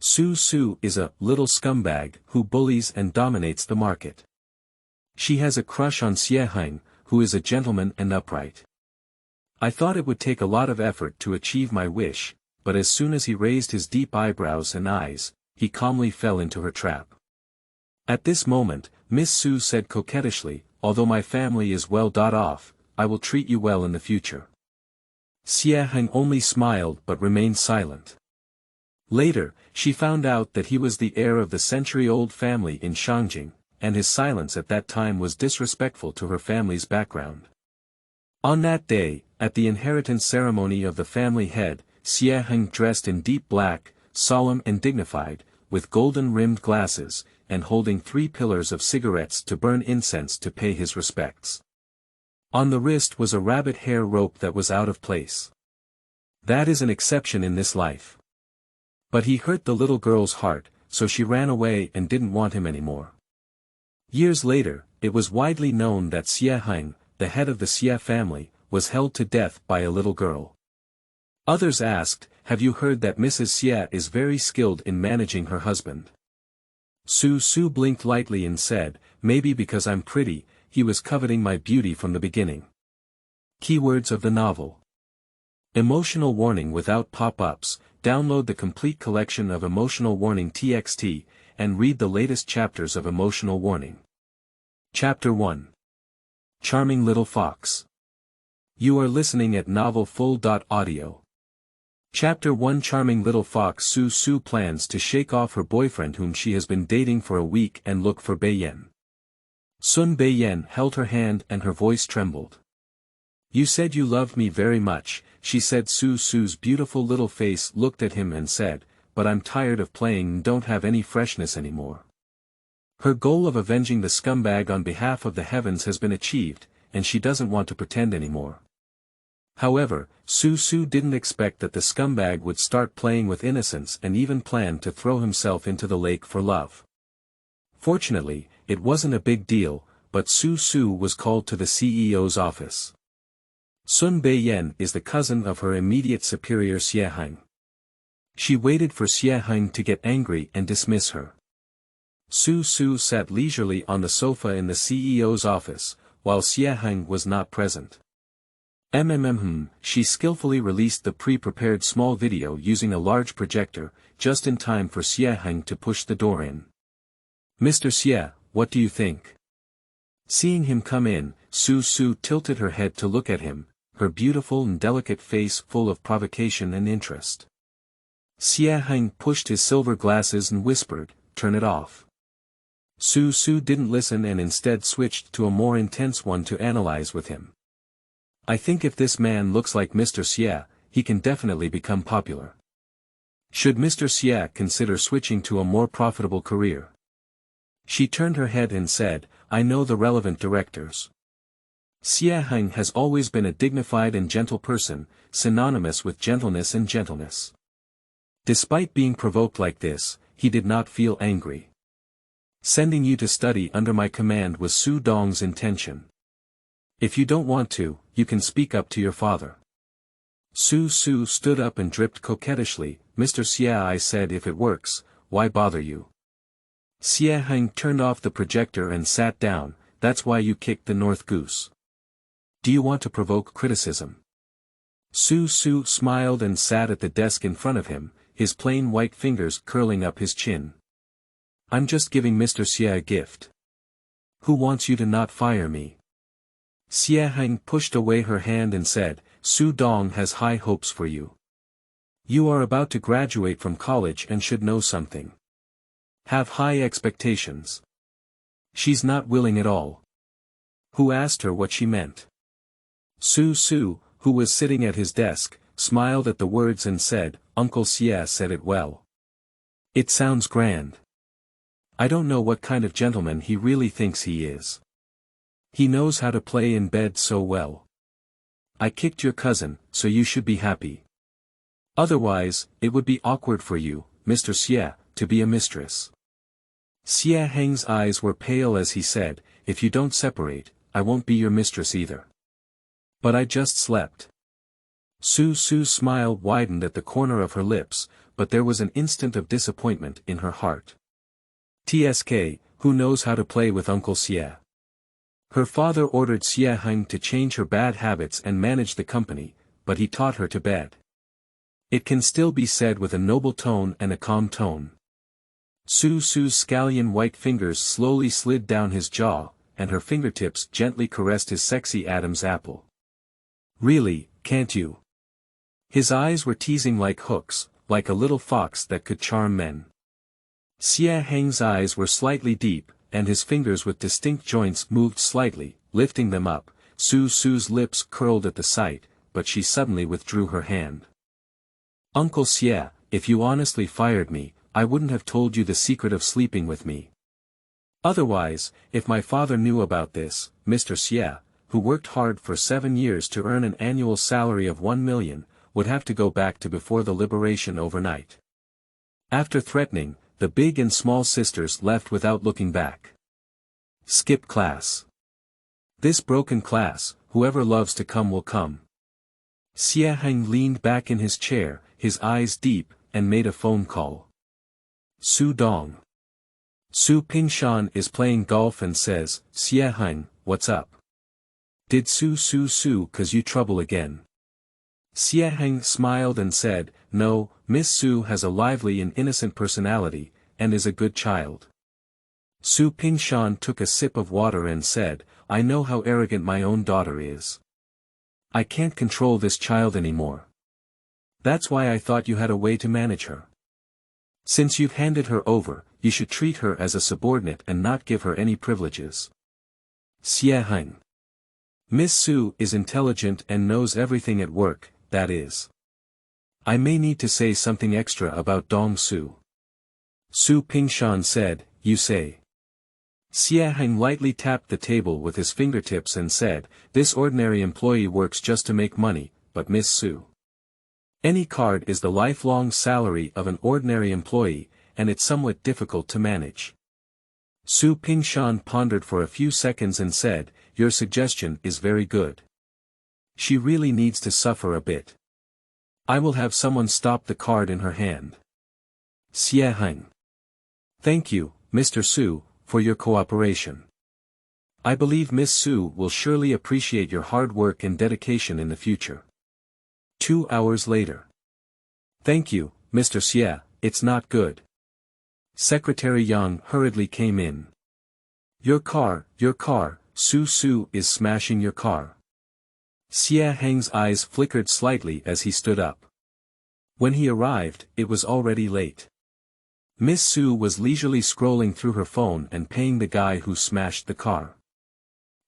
Su Su is a little scumbag who bullies and dominates the market. She has a crush on Xie Heng, who is a gentleman and upright. I thought it would take a lot of effort to achieve my wish, but as soon as he raised his deep eyebrows and eyes, he calmly fell into her trap. At this moment, Miss Su said coquettishly, "Although my family is well off, I will treat you well in the future." Xie Heng only smiled but remained silent. Later, she found out that he was the heir of the century-old family in Shangjing, and his silence at that time was disrespectful to her family's background. On that day, at the inheritance ceremony of the family head, Xie Heng dressed in deep black, solemn and dignified, with golden-rimmed glasses, and holding 3 pillars of cigarettes to burn incense to pay his respects. On the wrist was a rabbit hair rope that was out of place. That is an exception in this life. But he hurt the little girl's heart, so she ran away and didn't want him anymore. Years later, it was widely known that Xie Heng, the head of the Xie family, was held to death by a little girl. Others asked, "Have you heard that Mrs. Xie is very skilled in managing her husband?" Su Su blinked lightly and said, "Maybe because I'm pretty, he was coveting my beauty from the beginning." Keywords of the novel. Emotional warning without pop-ups. Download the complete collection of Emotional Warning TXT, and read the latest chapters of Emotional Warning. Chapter 1. Charming Little Fox. You are listening at novelfull.audio. Chapter 1. Charming Little Fox. Su Su plans to shake off her boyfriend whom she has been dating for a week and look for Beiyan. Sun Beiyan held her hand and her voice trembled. "You said you loved me very much," she said. Su Su's beautiful little face looked at him and said, "But I'm tired of playing and don't have any freshness anymore." Her goal of avenging the scumbag on behalf of the heavens has been achieved, and she doesn't want to pretend anymore. However, Su Su didn't expect that the scumbag would start playing with innocence and even plan to throw himself into the lake for love. Fortunately, it wasn't a big deal, but Su Su was called to the CEO's office. Sun Beiyan is the cousin of her immediate superior Xie Heng. She waited for Xie Heng to get angry and dismiss her. Su Su sat leisurely on the sofa in the CEO's office, while Xie Heng was not present. She skillfully released the pre-prepared small video using a large projector, just in time for Xie Heng to push the door in. "Mr. Xie, what do you think?" Seeing him come in, Su Su tilted her head to look at him, her beautiful and delicate face full of provocation and interest. Xie Heng pushed his silver glasses and whispered, "Turn it off." Su Su didn't listen and instead switched to a more intense one to analyze with him. "I think if this man looks like Mr. Xie, he can definitely become popular. Should Mr. Xie consider switching to a more profitable career?" She turned her head and said, "I know the relevant directors." Xie Heng has always been a dignified and gentle person, synonymous with gentleness and gentleness. Despite being provoked like this, he did not feel angry. "Sending you to study under my command was Su Dong's intention. If you don't want to, you can speak up to your father." Su Su stood up and dripped coquettishly, "Mr. Xie, I said if it works, why bother you?" Xie Heng turned off the projector and sat down. "That's why you kicked the North Goose. Do you want to provoke criticism?" Su Su smiled and sat at the desk in front of him, his plain white fingers curling up his chin. "I'm just giving Mr. Xie a gift. Who wants you to not fire me?" Xie Heng pushed away her hand and said, "Su Dong has high hopes for you. You are about to graduate from college and should know something. Have high expectations." "She's not willing at all." Who asked her what she meant? Su Su, who was sitting at his desk, smiled at the words and said, "Uncle Xie said it well. It sounds grand. I don't know what kind of gentleman he really thinks he is. He knows how to play in bed so well. I kicked your cousin, so you should be happy. Otherwise, it would be awkward for you, Mr. Xie, to be a mistress." Xie Heng's eyes were pale as he said, "If you don't separate, I won't be your mistress either." "But I just slept." Su Su's smile widened at the corner of her lips, but there was an instant of disappointment in her heart. TSK, who knows how to play with Uncle Xie? Her father ordered Xie Heng to change her bad habits and manage the company, but he taught her to bed. It can still be said with a noble tone and a calm tone. Su's scallion white fingers slowly slid down his jaw, and her fingertips gently caressed his sexy Adam's apple. Really, can't you? His eyes were teasing like hooks, like a little fox that could charm men. Xie Heng's eyes were slightly deep, and his fingers with distinct joints moved slightly, lifting them up. Su's lips curled at the sight, but she suddenly withdrew her hand. Uncle Xie, if you honestly fired me, I wouldn't have told you the secret of sleeping with me. Otherwise, if my father knew about this, Mr. Xie, who worked hard for 7 years to earn an annual salary of 1 million, would have to go back to before the liberation overnight. After threatening, the big and small sisters left without looking back. Skip class. This broken class, whoever loves to come will come. Xie Heng leaned back in his chair, his eyes deep, and made a phone call. Su Dong. Su Pingshan is playing golf and says, Xie Heng, what's up? Did Su cause you trouble again? Xie Heng smiled and said, no, Miss Su has a lively and innocent personality, and is a good child. Su Pingshan took a sip of water and said, I know how arrogant my own daughter is. I can't control this child anymore. That's why I thought you had a way to manage her. Since you've handed her over, you should treat her as a subordinate and not give her any privileges. Xie Heng. Miss Su is intelligent and knows everything at work, that is. I may need to say something extra about Dong Su. Su Pingshan said, you say. Xie Heng lightly tapped the table with his fingertips and said, this ordinary employee works just to make money, but Miss Su. Any card is the lifelong salary of an ordinary employee, and it's somewhat difficult to manage. Su Pingshan pondered for a few seconds and said, your suggestion is very good. She really needs to suffer a bit. I will have someone stop the card in her hand. Xie Heng. Thank you, Mr. Su, for your cooperation. I believe Miss Su will surely appreciate your hard work and dedication in the future. 2 hours later. Thank you, Mr. Xie, it's not good. Secretary Yang hurriedly came in. Your car, Su is smashing your car. Xie Heng's eyes flickered slightly as he stood up. When he arrived, it was already late. Miss Su was leisurely scrolling through her phone and paying the guy who smashed the car.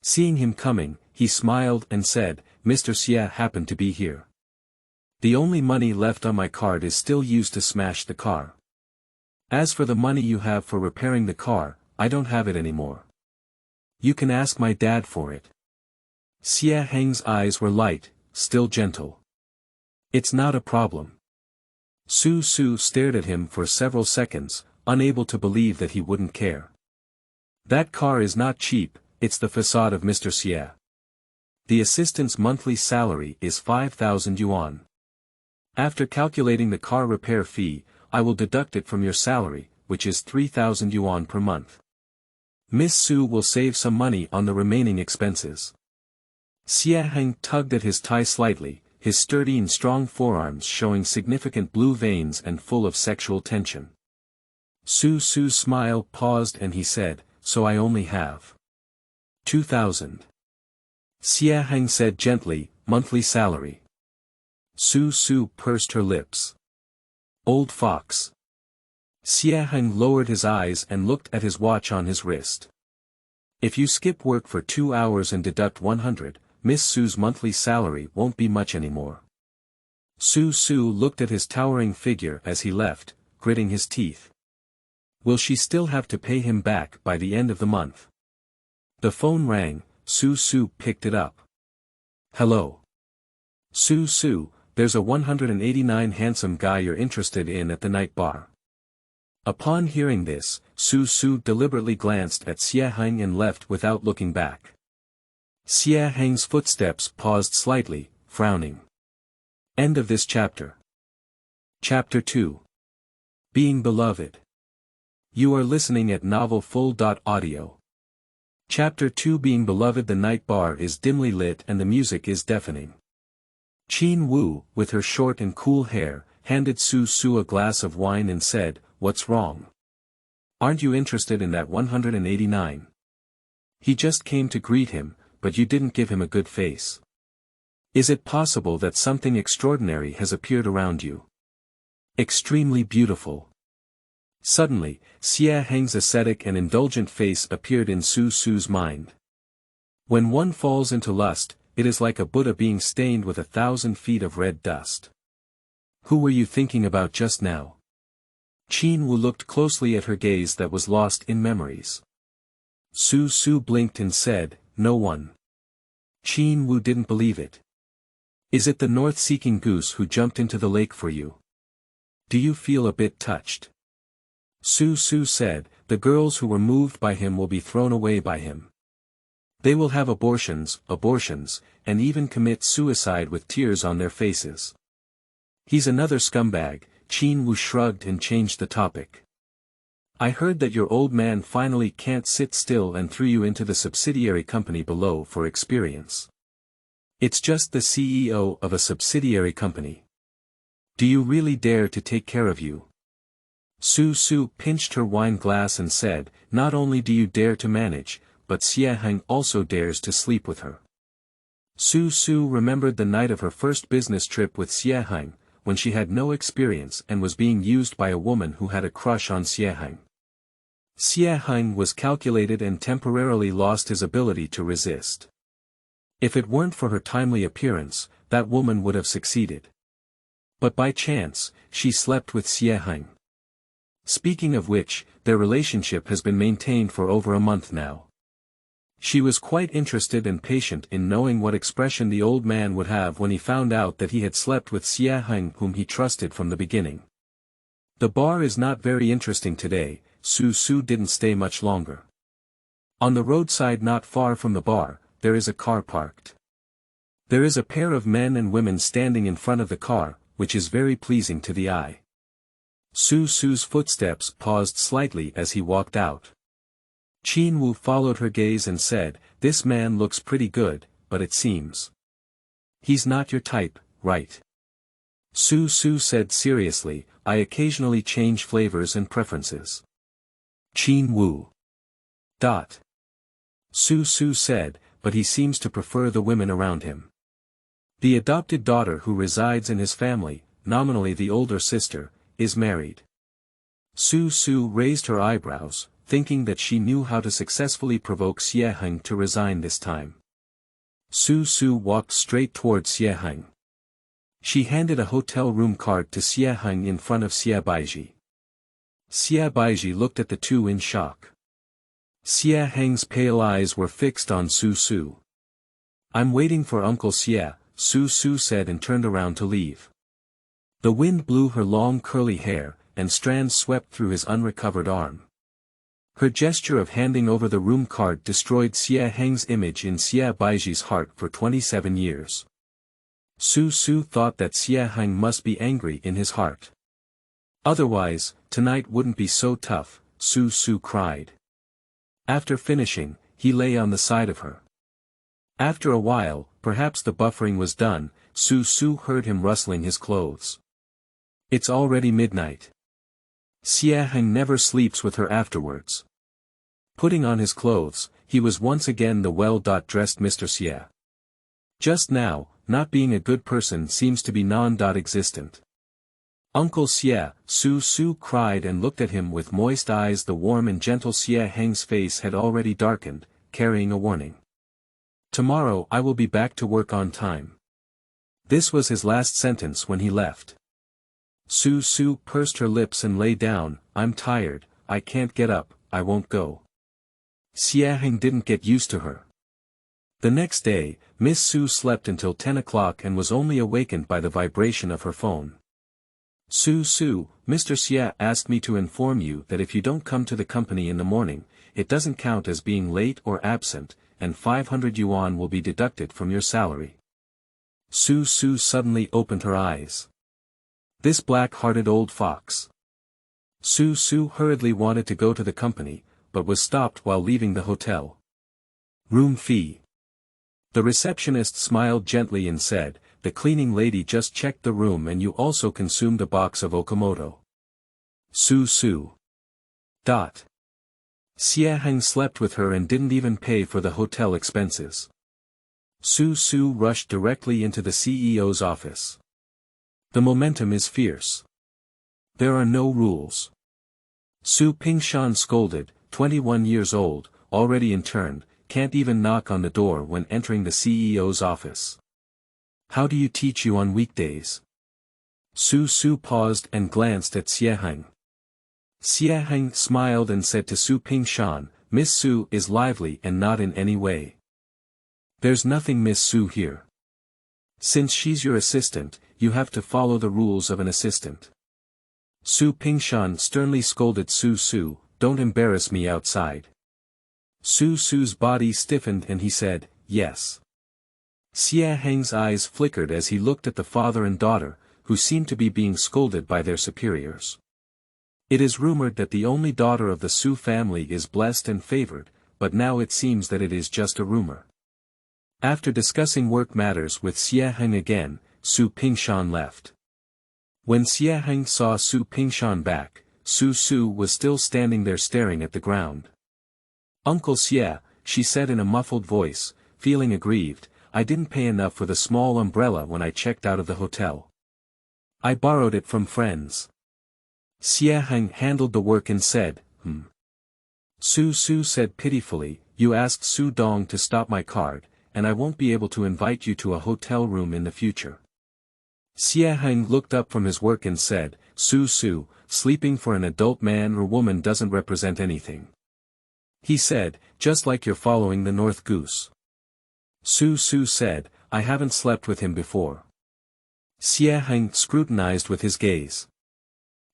Seeing him coming, he smiled and said, Mr. Xie happened to be here. The only money left on my card is still used to smash the car. As for the money you have for repairing the car, I don't have it anymore. You can ask my dad for it. Xie Heng's eyes were light, still gentle. It's not a problem. Su stared at him for several seconds, unable to believe that he wouldn't care. That car is not cheap, it's the facade of Mr. Xie. The assistant's monthly salary is 5,000 yuan. After calculating the car repair fee, I will deduct it from your salary, which is 3,000 yuan per month. Miss Su will save some money on the remaining expenses. Xie Heng tugged at his tie slightly, his sturdy and strong forearms showing significant blue veins and full of sexual tension. Su's smile paused and he said, so I only have 2,000. Xie Heng said gently, monthly salary. Su pursed her lips. Old fox. Xie Heng lowered his eyes and looked at his watch on his wrist. If you skip work for 2 hours and deduct 100, Miss Su's monthly salary won't be much anymore. Su looked at his towering figure as he left, gritting his teeth. Will she still have to pay him back by the end of the month? The phone rang, Su picked it up. Hello. Su, there's a 189 handsome guy you're interested in at the night bar. Upon hearing this, Su deliberately glanced at Xie Heng and left without looking back. Xie Heng's footsteps paused slightly, frowning. End of this chapter. Chapter 2. Being beloved. You are listening at novelfull.audio. Chapter 2. Being beloved. The night bar is dimly lit and the music is deafening. Qin Wu, with her short and cool hair, handed Su Su a glass of wine and said, "What's wrong? Aren't you interested in that 189? He just came to greet him, but you didn't give him a good face. Is it possible that something extraordinary has appeared around you? Extremely beautiful." Suddenly, Xie Heng's ascetic and indulgent face appeared in Su Su's mind. When one falls into lust, it is like a Buddha being stained with 1,000 feet of red dust. Who were you thinking about just now? Qin Wu looked closely at her gaze that was lost in memories. Su Su blinked and said, "No one." Qin Wu didn't believe it. "Is it the north-seeking goose who jumped into the lake for you? Do you feel a bit touched?" Su Su said, "The girls who were moved by him will be thrown away by him. They will have abortions, and even commit suicide with tears on their faces. He's another scumbag." Qin Wu shrugged and changed the topic. "I heard that your old man finally can't sit still and threw you into the subsidiary company below for experience. It's just the CEO of a subsidiary company. Do you really dare to take care of you?" Su Su pinched her wine glass and said, "Not only do you dare to manage, but Xie Heng also dares to sleep with her." Su Su remembered the night of her first business trip with Xie Heng, when she had no experience and was being used by a woman who had a crush on Xie Heng. Xie Heng was calculated and temporarily lost his ability to resist. If it weren't for her timely appearance, that woman would have succeeded. But by chance, she slept with Xie Heng. Speaking of which, their relationship has been maintained for over a month now. She was quite interested and patient in knowing what expression the old man would have when he found out that he had slept with Xie Heng, whom he trusted from the beginning. The bar is not very interesting today. Su Su didn't stay much longer. On the roadside not far from the bar, there is a car parked. There is a pair of men and women standing in front of the car, which is very pleasing to the eye. Su Su's footsteps paused slightly as he walked out. Qin Wu followed her gaze and said, "This man looks pretty good, but it seems he's not your type, right?" Su Su said seriously, "I occasionally change flavors and preferences." Qin Wu. Su Su said, "But he seems to prefer the women around him." The adopted daughter who resides in his family, nominally the older sister, is married. Su Su raised her eyebrows, thinking that she knew how to successfully provoke Xie Heng to resign this time. Su Su walked straight towards Xie Heng. She handed a hotel room card to Xie Heng in front of Xie Baizhi. Xie Baizhi looked at the two in shock. Xie Heng's pale eyes were fixed on Su Su. "I'm waiting for Uncle Xie," Su Su said and turned around to leave. The wind blew her long curly hair, and strands swept through his unrecovered arm. Her gesture of handing over the room card destroyed Xie Heng's image in Xie Baizhi's heart for 27 years. Su Su thought that Xie Heng must be angry in his heart. Otherwise, tonight wouldn't be so tough, Su Su cried. After finishing, he lay on the side of her. After a while, perhaps the buffering was done, Su Su heard him rustling his clothes. It's already midnight. Xie Heng never sleeps with her afterwards. Putting on his clothes, he was once again the well-dressed Mr. Xie. Just now, not being a good person seems to be non-existent. "Uncle Xie," Su Su cried and looked at him with moist eyes. The warm and gentle Xie Heng's face had already darkened, carrying a warning. "Tomorrow I will be back to work on time." This was his last sentence when he left. Su Su pursed her lips and lay down. "I'm tired, I can't get up, I won't go." Xie Heng didn't get used to her. The next day, Miss Su slept until 10 o'clock and was only awakened by the vibration of her phone. "Su Su, Mr. Xie asked me to inform you that if you don't come to the company in the morning, it doesn't count as being late or absent, and 500 yuan will be deducted from your salary." Su Su suddenly opened her eyes. This black-hearted old fox. Su Su hurriedly wanted to go to the company, but was stopped while leaving the hotel. Room fee. The receptionist smiled gently and said, "The cleaning lady just checked the room and you also consumed a box of Okamoto." Su Su. Xie Heng slept with her and didn't even pay for the hotel expenses. Su Su rushed directly into the CEO's office. The momentum is fierce. There are no rules. Su Pingshan scolded, 21 years old, already interned, can't even knock on the door when entering the CEO's office. How do you teach you on weekdays? Su Su paused and glanced at Xie Heng. Xie Heng smiled and said to Su Pingshan, "Miss Su is lively and not in any way. There's nothing Miss Su here. Since she's your assistant, you have to follow the rules of an assistant." Su Pingshan sternly scolded Su Su, "Don't embarrass me outside." Su Su's body stiffened and he said, "Yes." Xie Heng's eyes flickered as he looked at the father and daughter, who seemed to be being scolded by their superiors. It is rumored that the only daughter of the Su family is blessed and favored, but now it seems that it is just a rumor. After discussing work matters with Xie Heng again, Su Pingshan left. When Xie Heng saw Su Pingshan back, Su Su was still standing there staring at the ground. "Uncle Xie," she said in a muffled voice, feeling aggrieved, "I didn't pay enough for the small umbrella when I checked out of the hotel. I borrowed it from friends." Xie Heng handled the work and said, Su Su said pitifully, "You asked Su Dong to stop my card, and I won't be able to invite you to a hotel room in the future." Xie Heng looked up from his work and said, "Su Su, sleeping for an adult man or woman doesn't represent anything." He said, "Just like you're following the North Goose." Su Su said, "I haven't slept with him before." Xie Heng scrutinized with his gaze.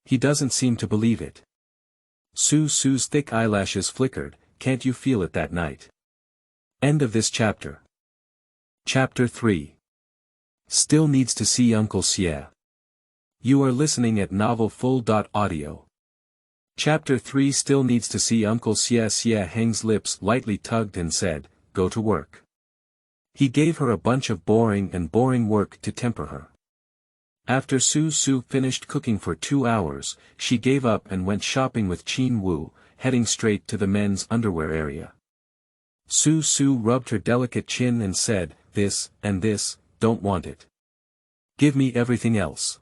He doesn't seem to believe it. Su Su's thick eyelashes flickered, "Can't you feel it that night?" End of this chapter. Chapter 3. Still needs to see Uncle Xie. You are listening at novelfull.audio. Chapter 3 Still needs to see Uncle Xie. Xie Heng's lips lightly tugged and said, "Go to work." He gave her a bunch of boring work to temper her. After Su Su finished cooking for 2 hours, she gave up and went shopping with Qin Wu, heading straight to the men's underwear area. Su Su rubbed her delicate chin and said, "This, and this, don't want it. Give me everything else."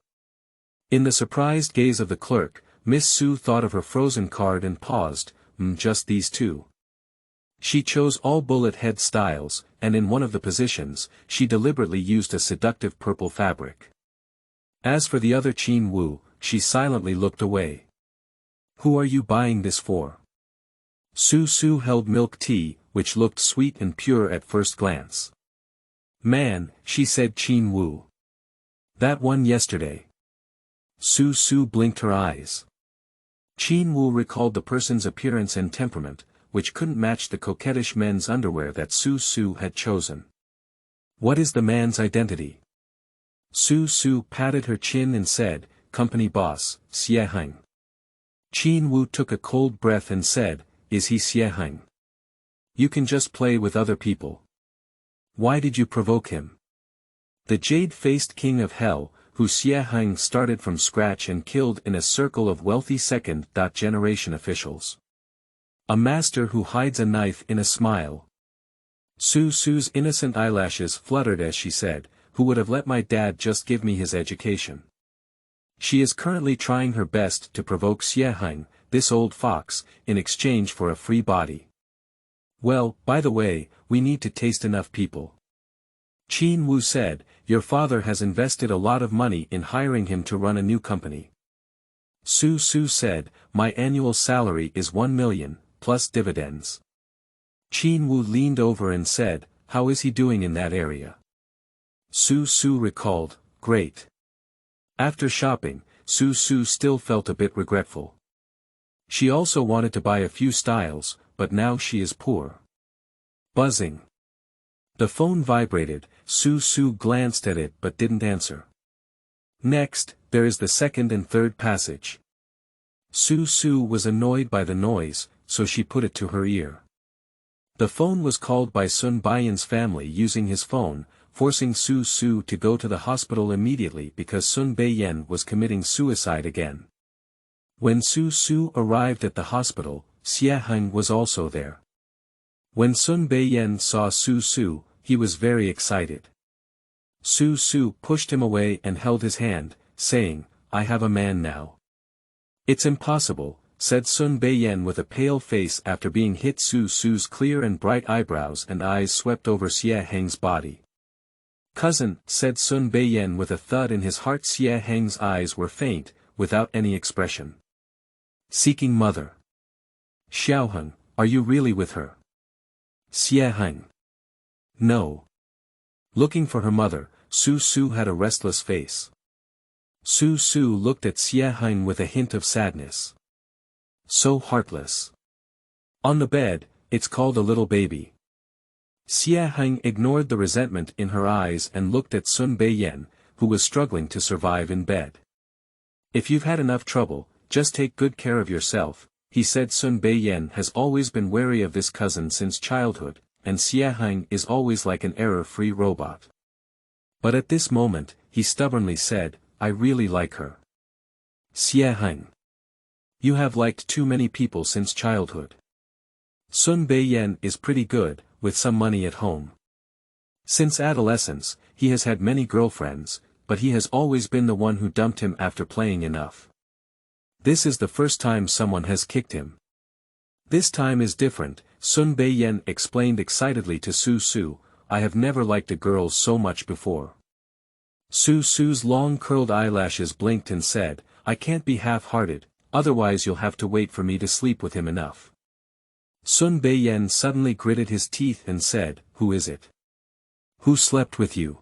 In the surprised gaze of the clerk, Miss Su thought of her frozen card and paused, just these two. She chose all bullet head styles, and in one of the positions, she deliberately used a seductive purple fabric. As for the other Qin Wu, she silently looked away. "Who are you buying this for?" Su Su held milk tea, which looked sweet and pure at first glance. "Man," she said. "Qin Wu. That one yesterday." Su Su blinked her eyes. Qin Wu recalled the person's appearance and temperament, which couldn't match the coquettish men's underwear that Su Su had chosen. "What is the man's identity?" Su Su patted her chin and said, "Company boss, Xie Heng." Qin Wu took a cold breath and said, "Is he Xie Heng? You can just play with other people. Why did you provoke him?" The jade-faced king of hell, who Xie Heng started from scratch and killed in a circle of wealthy second-generation officials. A master who hides a knife in a smile. Su Su's innocent eyelashes fluttered as she said, "Who would have let my dad just give me his education?" She is currently trying her best to provoke Xie Heng, this old fox, in exchange for a free body. "Well, by the way, we need to taste enough people." Qin Wu said, "Your father has invested a lot of money in hiring him to run a new company." Su Su said, "My annual salary is 1 million, plus dividends." Qin Wu leaned over and said, "How is he doing in that area?" Su Su recalled, "Great." After shopping, Su Su still felt a bit regretful. She also wanted to buy a few styles, but now she is poor. Buzzing. The phone vibrated. Su Su glanced at it but didn't answer. Next, there is the second and third passage. Su Su was annoyed by the noise, so she put it to her ear. The phone was called by Sun Baiyan's family using his phone, forcing Su Su to go to the hospital immediately because Sun Baiyan was committing suicide again. When Su Su arrived at the hospital, Xie Heng was also there. When Sun Baiyan saw Su Su, he was very excited. Su Su pushed him away and held his hand, saying, "I have a man now." "It's impossible," said Sun Baiyan with a pale face after being hit. Su Su's clear and bright eyebrows and eyes swept over Xie Heng's body. "Cousin," said Sun Baiyan with a thud in his heart. Xie Heng's eyes were faint, without any expression. "Seeking mother. Xie Heng, are you really with her?" Xie Heng. "No." Looking for her mother, Su Su had a restless face. Su Su looked at Xie Heng with a hint of sadness. "So heartless. On the bed, it's called a little baby." Xie Heng ignored the resentment in her eyes and looked at Sun Baiyan, who was struggling to survive in bed. "If you've had enough trouble, just take good care of yourself," he said. Sun Baiyan has always been wary of this cousin since childhood, and Xie Heng is always like an error-free robot. But at this moment, he stubbornly said, "I really like her." Xie Heng. "You have liked too many people since childhood. Sun Baiyan is pretty good, with some money at home. Since adolescence, he has had many girlfriends, but he has always been the one who dumped him after playing enough. This is the first time someone has kicked him. This time is different," Sun Baiyan explained excitedly to Su Su, "I have never liked a girl so much before." Su Su's long curled eyelashes blinked and said, "I can't be half-hearted, otherwise you'll have to wait for me to sleep with him enough." Sun Baiyan suddenly gritted his teeth and said, "Who is it? Who slept with you?"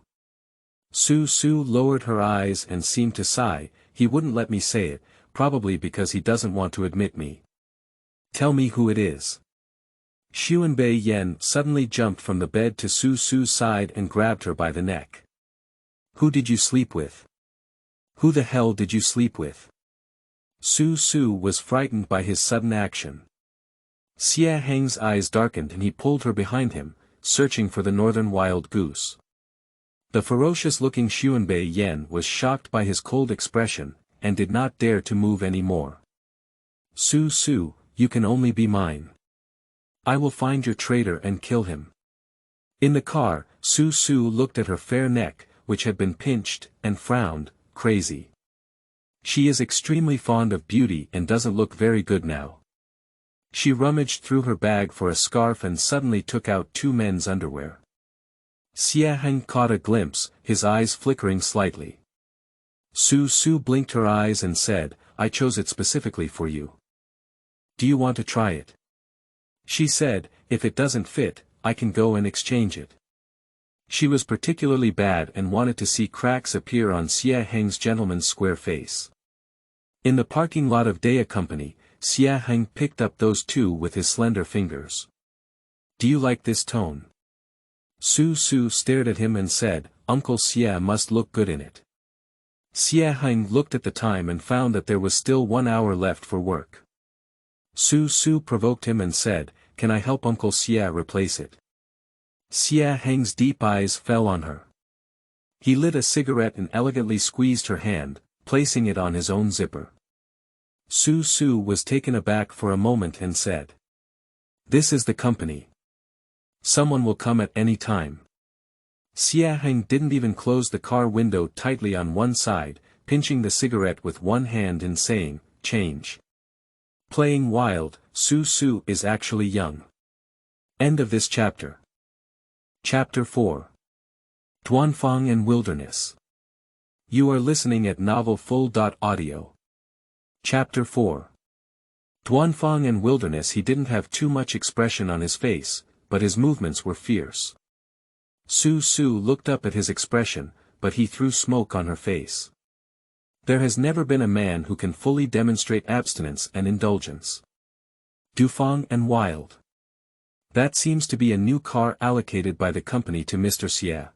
Su Su lowered her eyes and seemed to sigh. "He wouldn't let me say it, probably because he doesn't want to admit me." "Tell me who it is." Xun Baiyan suddenly jumped from the bed to Su Su's side and grabbed her by the neck. "Who did you sleep with? Who the hell did you sleep with?" Su Su was frightened by his sudden action. Xie Heng's eyes darkened and he pulled her behind him, searching for the northern wild goose. The ferocious-looking Xun Baiyan was shocked by his cold expression, and did not dare to move any more. "Su Su, you can only be mine. I will find your traitor and kill him." In the car, Su Su looked at her fair neck, which had been pinched, and frowned, "Crazy. She is extremely fond of beauty and doesn't look very good now." She rummaged through her bag for a scarf and suddenly took out two men's underwear. Xie Heng caught a glimpse, his eyes flickering slightly. Su Su blinked her eyes and said, "I chose it specifically for you. Do you want to try it?" She said, "If it doesn't fit, I can go and exchange it." She was particularly bad and wanted to see cracks appear on Xie Heng's gentleman's square face. In the parking lot of Dea Company, Xie Heng picked up those two with his slender fingers. "Do you like this tone?" Su Su stared at him and said, "Uncle Xie must look good in it." Xie Heng looked at the time and found that there was still 1 hour left for work. Su Su provoked him and said, "Can I help Uncle Xie replace it?" Xie Heng's deep eyes fell on her. He lit a cigarette and elegantly squeezed her hand, placing it on his own zipper. Su Su was taken aback for a moment and said, "This is the company. Someone will come at any time." Xie Heng didn't even close the car window tightly on one side, pinching the cigarette with one hand and saying, "Change." Playing wild, Su Su is actually young. End of this chapter. Chapter 4. Duanfang and Wilderness. You are listening at novelfull.audio. Chapter 4. Duanfang and Wilderness. He didn't have too much expression on his face, but his movements were fierce. Su Su looked up at his expression, but he threw smoke on her face. There has never been a man who can fully demonstrate abstinence and indulgence. Duanfang and Wild. That seems to be a new car allocated by the company to Mr. Xie.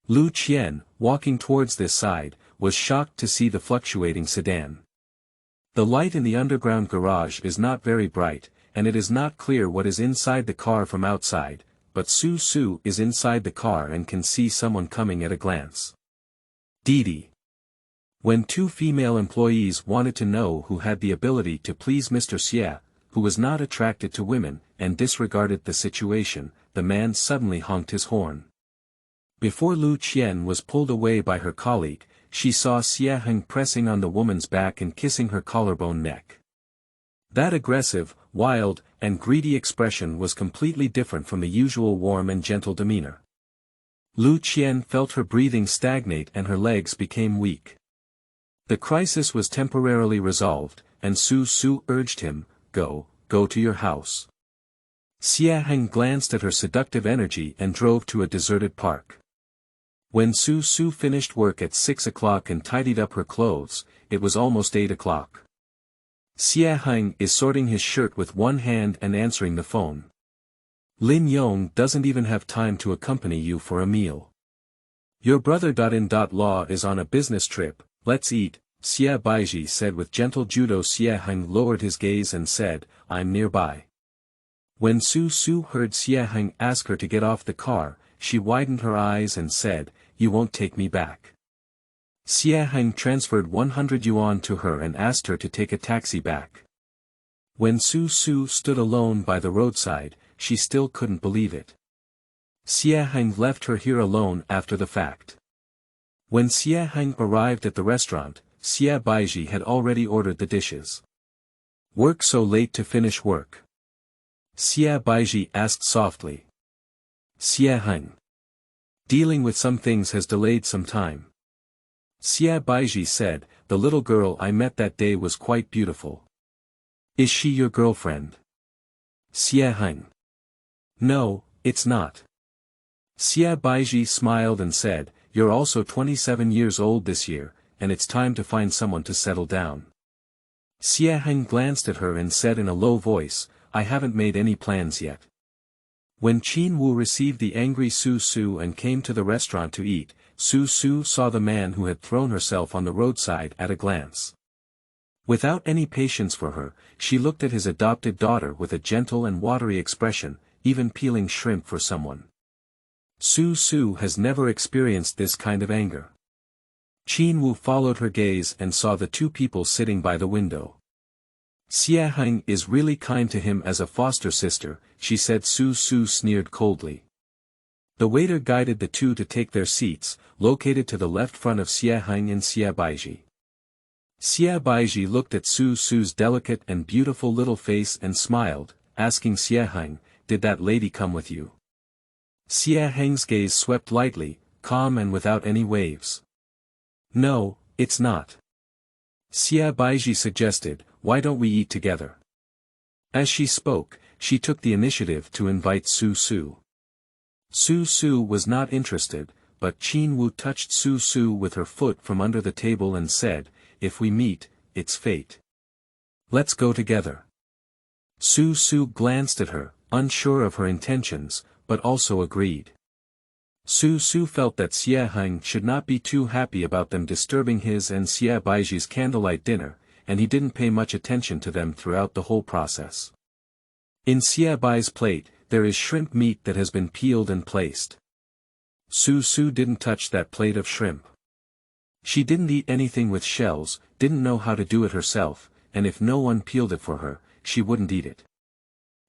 Lu Qian, walking towards this side, was shocked to see the fluctuating sedan. The light in the underground garage is not very bright, and it is not clear what is inside the car from outside, but Su Su is inside the car and can see someone coming at a glance. Didi. When two female employees wanted to know who had the ability to please Mr. Xie, who was not attracted to women, and disregarded the situation, the man suddenly honked his horn. Before Lu Qian was pulled away by her colleague, she saw Xie Heng pressing on the woman's back and kissing her collarbone neck. That aggressive, wild, and greedy expression was completely different from the usual warm and gentle demeanor. Lu Qian felt her breathing stagnate and her legs became weak. The crisis was temporarily resolved, and Su Su urged him, go to your house. Xie Heng glanced at her seductive energy and drove to a deserted park. When Su Su finished work at 6 o'clock and tidied up her clothes, it was almost 8 o'clock. Xie Heng is sorting his shirt with one hand and answering the phone. Lin Yong doesn't even have time to accompany you for a meal. Your brother-in-law is on a business trip, let's eat, Xie Baiji said with gentle judo. Xie Heng lowered his gaze and said, I'm nearby. When Su Su heard Xie Heng ask her to get off the car, she widened her eyes and said, you won't take me back. Xie Heng transferred 100 yuan to her and asked her to take a taxi back. When Su Su stood alone by the roadside, she still couldn't believe it. Xie Heng left her here alone after the fact. When Xie Heng arrived at the restaurant, Xie Baiji had already ordered the dishes. Work so late to finish work? Xie Baiji asked softly. Xie Heng. Dealing with some things has delayed some time. Xie Baiji said, the little girl I met that day was quite beautiful. Is she your girlfriend? Xie Heng. No, it's not. Xie Baiji smiled and said, you're also 27 years old this year, and it's time to find someone to settle down. Xie Heng glanced at her and said in a low voice, I haven't made any plans yet. When Qin Wu received the angry Su Su and came to the restaurant to eat, Su Su saw the man who had thrown herself on the roadside at a glance. Without any patience for her, she looked at his adopted daughter with a gentle and watery expression, even peeling shrimp for someone. Su Su has never experienced this kind of anger. Qin Wu followed her gaze and saw the two people sitting by the window. Xie Heng is really kind to him as a foster sister, she said. Su Su sneered coldly. The waiter guided the two to take their seats, located to the left front of Xie Heng and Xie Baiji. Xie Baiji looked at Su Su's delicate and beautiful little face and smiled, asking Xie Heng, did that lady come with you? Xie Heng's gaze swept lightly, calm and without any waves. No, it's not. Xie Baiji suggested, why don't we eat together? As she spoke, she took the initiative to invite Su Su. Su Su was not interested, but Qin Wu touched Su Su with her foot from under the table and said, if we meet, it's fate. Let's go together. Su Su glanced at her, unsure of her intentions, but also agreed. Su Su felt that Xie Heng should not be too happy about them disturbing his and Xie Baiji's candlelight dinner, and he didn't pay much attention to them throughout the whole process. In Xie Bai's plate, there is shrimp meat that has been peeled and placed. Su Su didn't touch that plate of shrimp. She didn't eat anything with shells, didn't know how to do it herself, and if no one peeled it for her, she wouldn't eat it.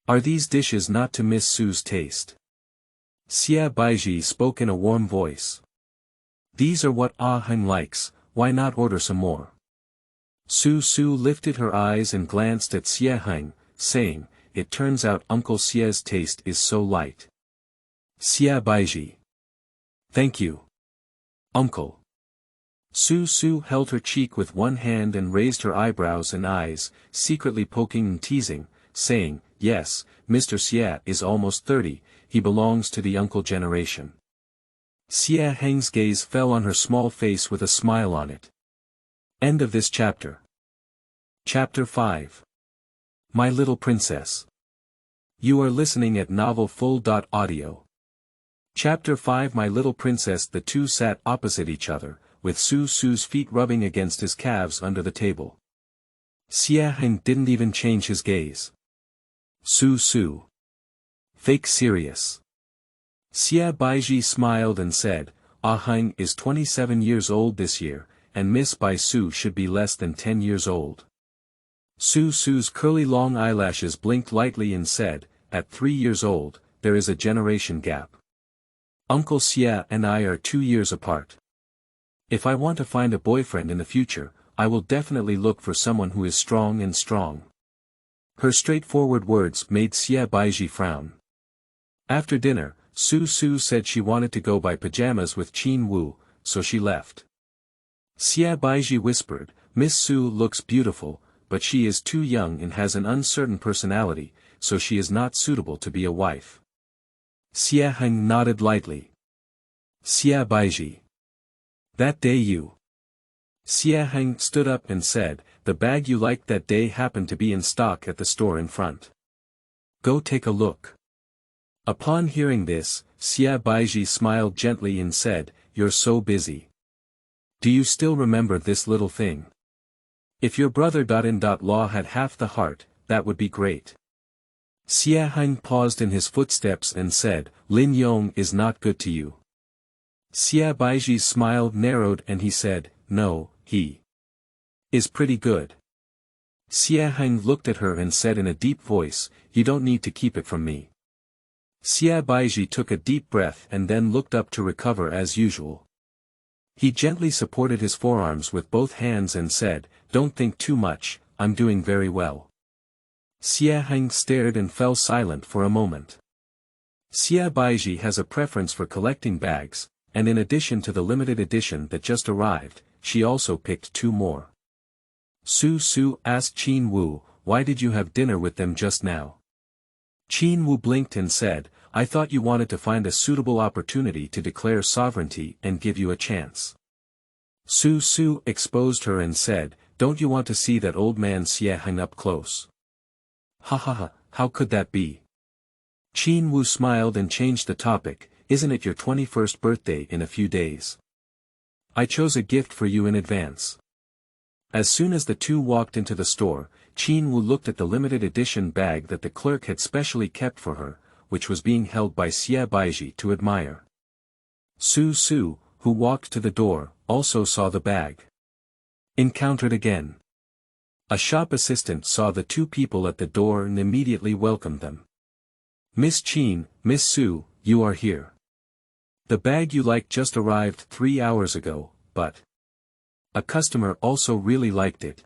Are these dishes not to Miss Su's taste? Xie Baiji spoke in a warm voice. These are what Ah Heng likes, why not order some more? Su Su lifted her eyes and glanced at Xie Heng, saying, it turns out Uncle Xie's taste is so light. Xie Baiji. Thank you. Uncle. Su Su held her cheek with one hand and raised her eyebrows and eyes, secretly poking and teasing, saying, yes, Mr. Xie is almost 30, he belongs to the uncle generation. Xie Heng's gaze fell on her small face with a smile on it. End of this chapter. Chapter 5. My Little Princess. You are listening at novelfull.audio. Chapter 5. My Little Princess. The two sat opposite each other, with Su Su's feet rubbing against his calves under the table. Xie Heng didn't even change his gaze. Su. Fake serious. Xie Baiji smiled and said, Ah Heng is 27 years old this year, and Miss Bai Su should be less than 10 years old. Su's curly long eyelashes blinked lightly and said, at 3 years old, there is a generation gap. Uncle Xie and I are 2 years apart. If I want to find a boyfriend in the future, I will definitely look for someone who is strong and strong. Her straightforward words made Xie Baiji frown. After dinner, Su said she wanted to go buy pajamas with Qin Wu, so she left. Xie Baiji whispered, Miss Su looks beautiful, but she is too young and has an uncertain personality, so she is not suitable to be a wife. Xie Heng nodded lightly. Xie Baiji. That day you. Xie Heng stood up and said, the bag you liked that day happened to be in stock at the store in front. Go take a look. Upon hearing this, Xie Baiji smiled gently and said, you're so busy. Do you still remember this little thing? If your brother.in.law had half the heart, that would be great. Xie Heng paused in his footsteps and said, Lin Yong is not good to you. Xie Baiji's smile narrowed and he said, no, he is pretty good. Xie Heng looked at her and said in a deep voice, you don't need to keep it from me. Xie Baiji took a deep breath and then looked up to recover as usual. He gently supported his forearms with both hands and said, don't think too much, I'm doing very well. Xie Heng stared and fell silent for a moment. Xie Baiji has a preference for collecting bags, and in addition to the limited edition that just arrived, she also picked 2 more. Su asked Qin Wu, why did you have dinner with them just now? Qin Wu blinked and said, I thought you wanted to find a suitable opportunity to declare sovereignty and give you a chance. Su exposed her and said, don't you want to see that old man Xie Heng up close? Ha, how could that be? Qin Wu smiled and changed the topic, isn't it your 21st birthday in a few days? I chose a gift for you in advance. As soon as the two walked into the store, Qin Wu looked at the limited edition bag that the clerk had specially kept for her, which was being held by Xie Baiji to admire. Su, who walked to the door, also saw the bag. Encountered again. A shop assistant saw the 2 people at the door and immediately welcomed them. Miss Qin, Miss Su, you are here. The bag you liked just arrived 3 hours ago, but a customer also really liked it.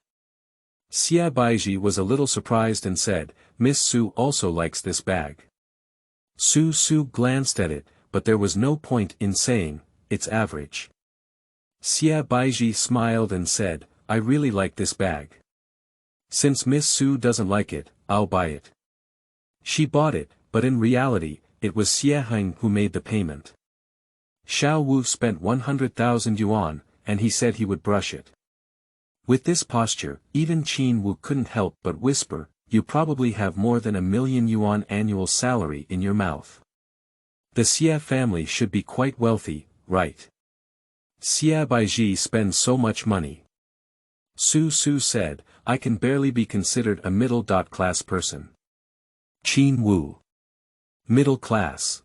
Xie Baiji was a little surprised and said, Miss Su also likes this bag. Su glanced at it, but there was no point in saying, it's average. Xie Baiji smiled and said, I really like this bag. Since Miss Su doesn't like it, I'll buy it. She bought it, but in reality, it was Xie Heng who made the payment. Xiao Wu spent 100,000 yuan, and he said he would brush it. With this posture, even Qin Wu couldn't help but whisper, you probably have more than 1,000,000 yuan annual salary in your mouth. The Xie family should be quite wealthy, right? Xie Baiji spends so much money. Su said, I can barely be considered a middle-class person. Qin Wu. Middle class.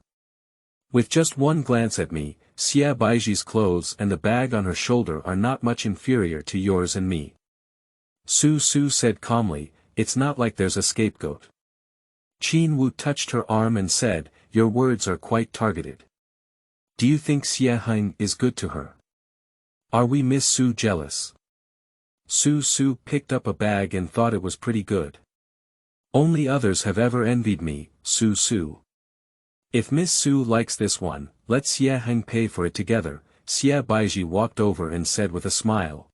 With just one glance at me, Xie Baiji's clothes and the bag on her shoulder are not much inferior to yours and me. Su said calmly, it's not like there's a scapegoat. Qin Wu touched her arm and said, your words are quite targeted. Do you think Xie Heng is good to her? Are we Miss Su jealous? Su picked up a bag and thought it was pretty good. Only others have ever envied me, Su. If Miss Su likes this one, let Xie Heng pay for it together. Xie Baiji walked over and said with a smile.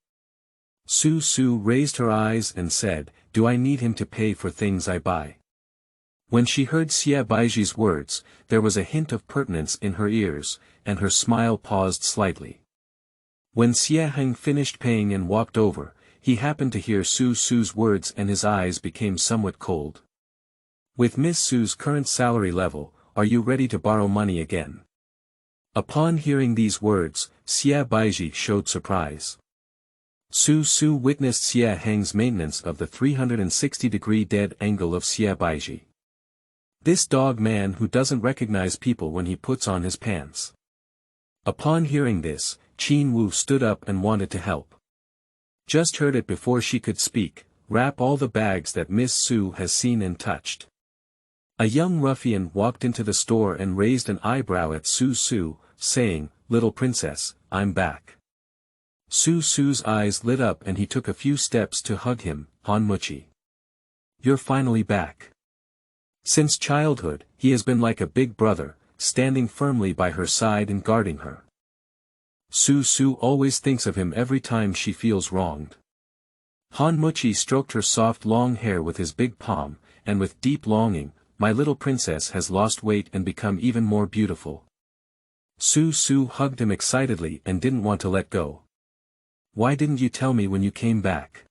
Su raised her eyes and said, do I need him to pay for things I buy? When she heard Xie Baiji's words, there was a hint of pertinence in her ears, and her smile paused slightly. When Xie Heng finished paying and walked over, he happened to hear Su's words and his eyes became somewhat cold. With Miss Su's current salary level, are you ready to borrow money again? Upon hearing these words, Xie Baiji showed surprise. Su Su witnessed Xie Heng's maintenance of the 360-degree dead angle of Xie Baiji. This dog man who doesn't recognize people when he puts on his pants. Upon hearing this, Qin Wu stood up and wanted to help. Just heard it before she could speak, wrap all the bags that Miss Su has seen and touched. A young ruffian walked into the store and raised an eyebrow at Su Su, saying, "Little princess, I'm back." Su Su's eyes lit up and he took a few steps to hug him. "Han Muchi. You're finally back." Since childhood, he has been like a big brother, standing firmly by her side and guarding her. Su Su always thinks of him every time she feels wronged. Han Muchi stroked her soft long hair with his big palm, and with deep longing, "My little princess has lost weight and become even more beautiful." Su Su hugged him excitedly and didn't want to let go. "Why didn't you tell me when you came back?"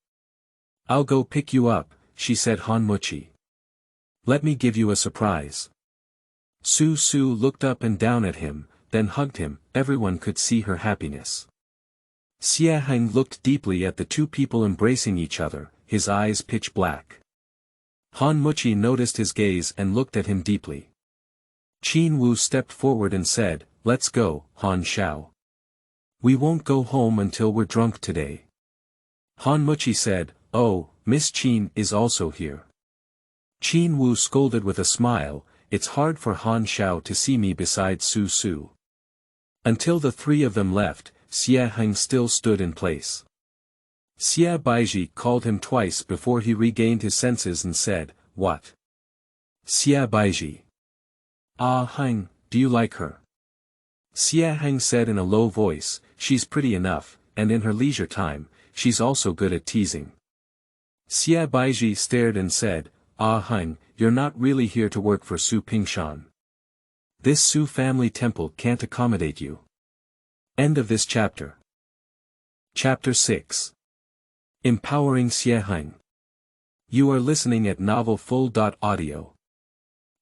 "I'll go pick you up," she said. "Han Muchi. Let me give you a surprise." Su Su looked up and down at him, then hugged him. Everyone could see her happiness. Xie Heng looked deeply at the two people embracing each other, his eyes pitch black. Han Muchi noticed his gaze and looked at him deeply. Qin Wu stepped forward and said, "Let's go, Han Xiao. We won't go home until we're drunk today." Han Muchi said, "Oh, Miss Qin is also here." Qin Wu scolded with a smile, "It's hard for Han Xiao to see me beside Su Su." Until the three of them left, Xie Heng still stood in place. Xie Baiji called him twice before he regained his senses and said, "What?" "Xie Baiji. Ah Heng, do you like her?" Xie Heng said in a low voice, "She's pretty enough, and in her leisure time, she's also good at teasing." Xie Baiji stared and said, "Ah Heng, you're not really here to work for Su Pingshan. This Su family temple can't accommodate you." End of this chapter. Chapter 6. Empowering Xie Heng. You are listening at novelfull.audio.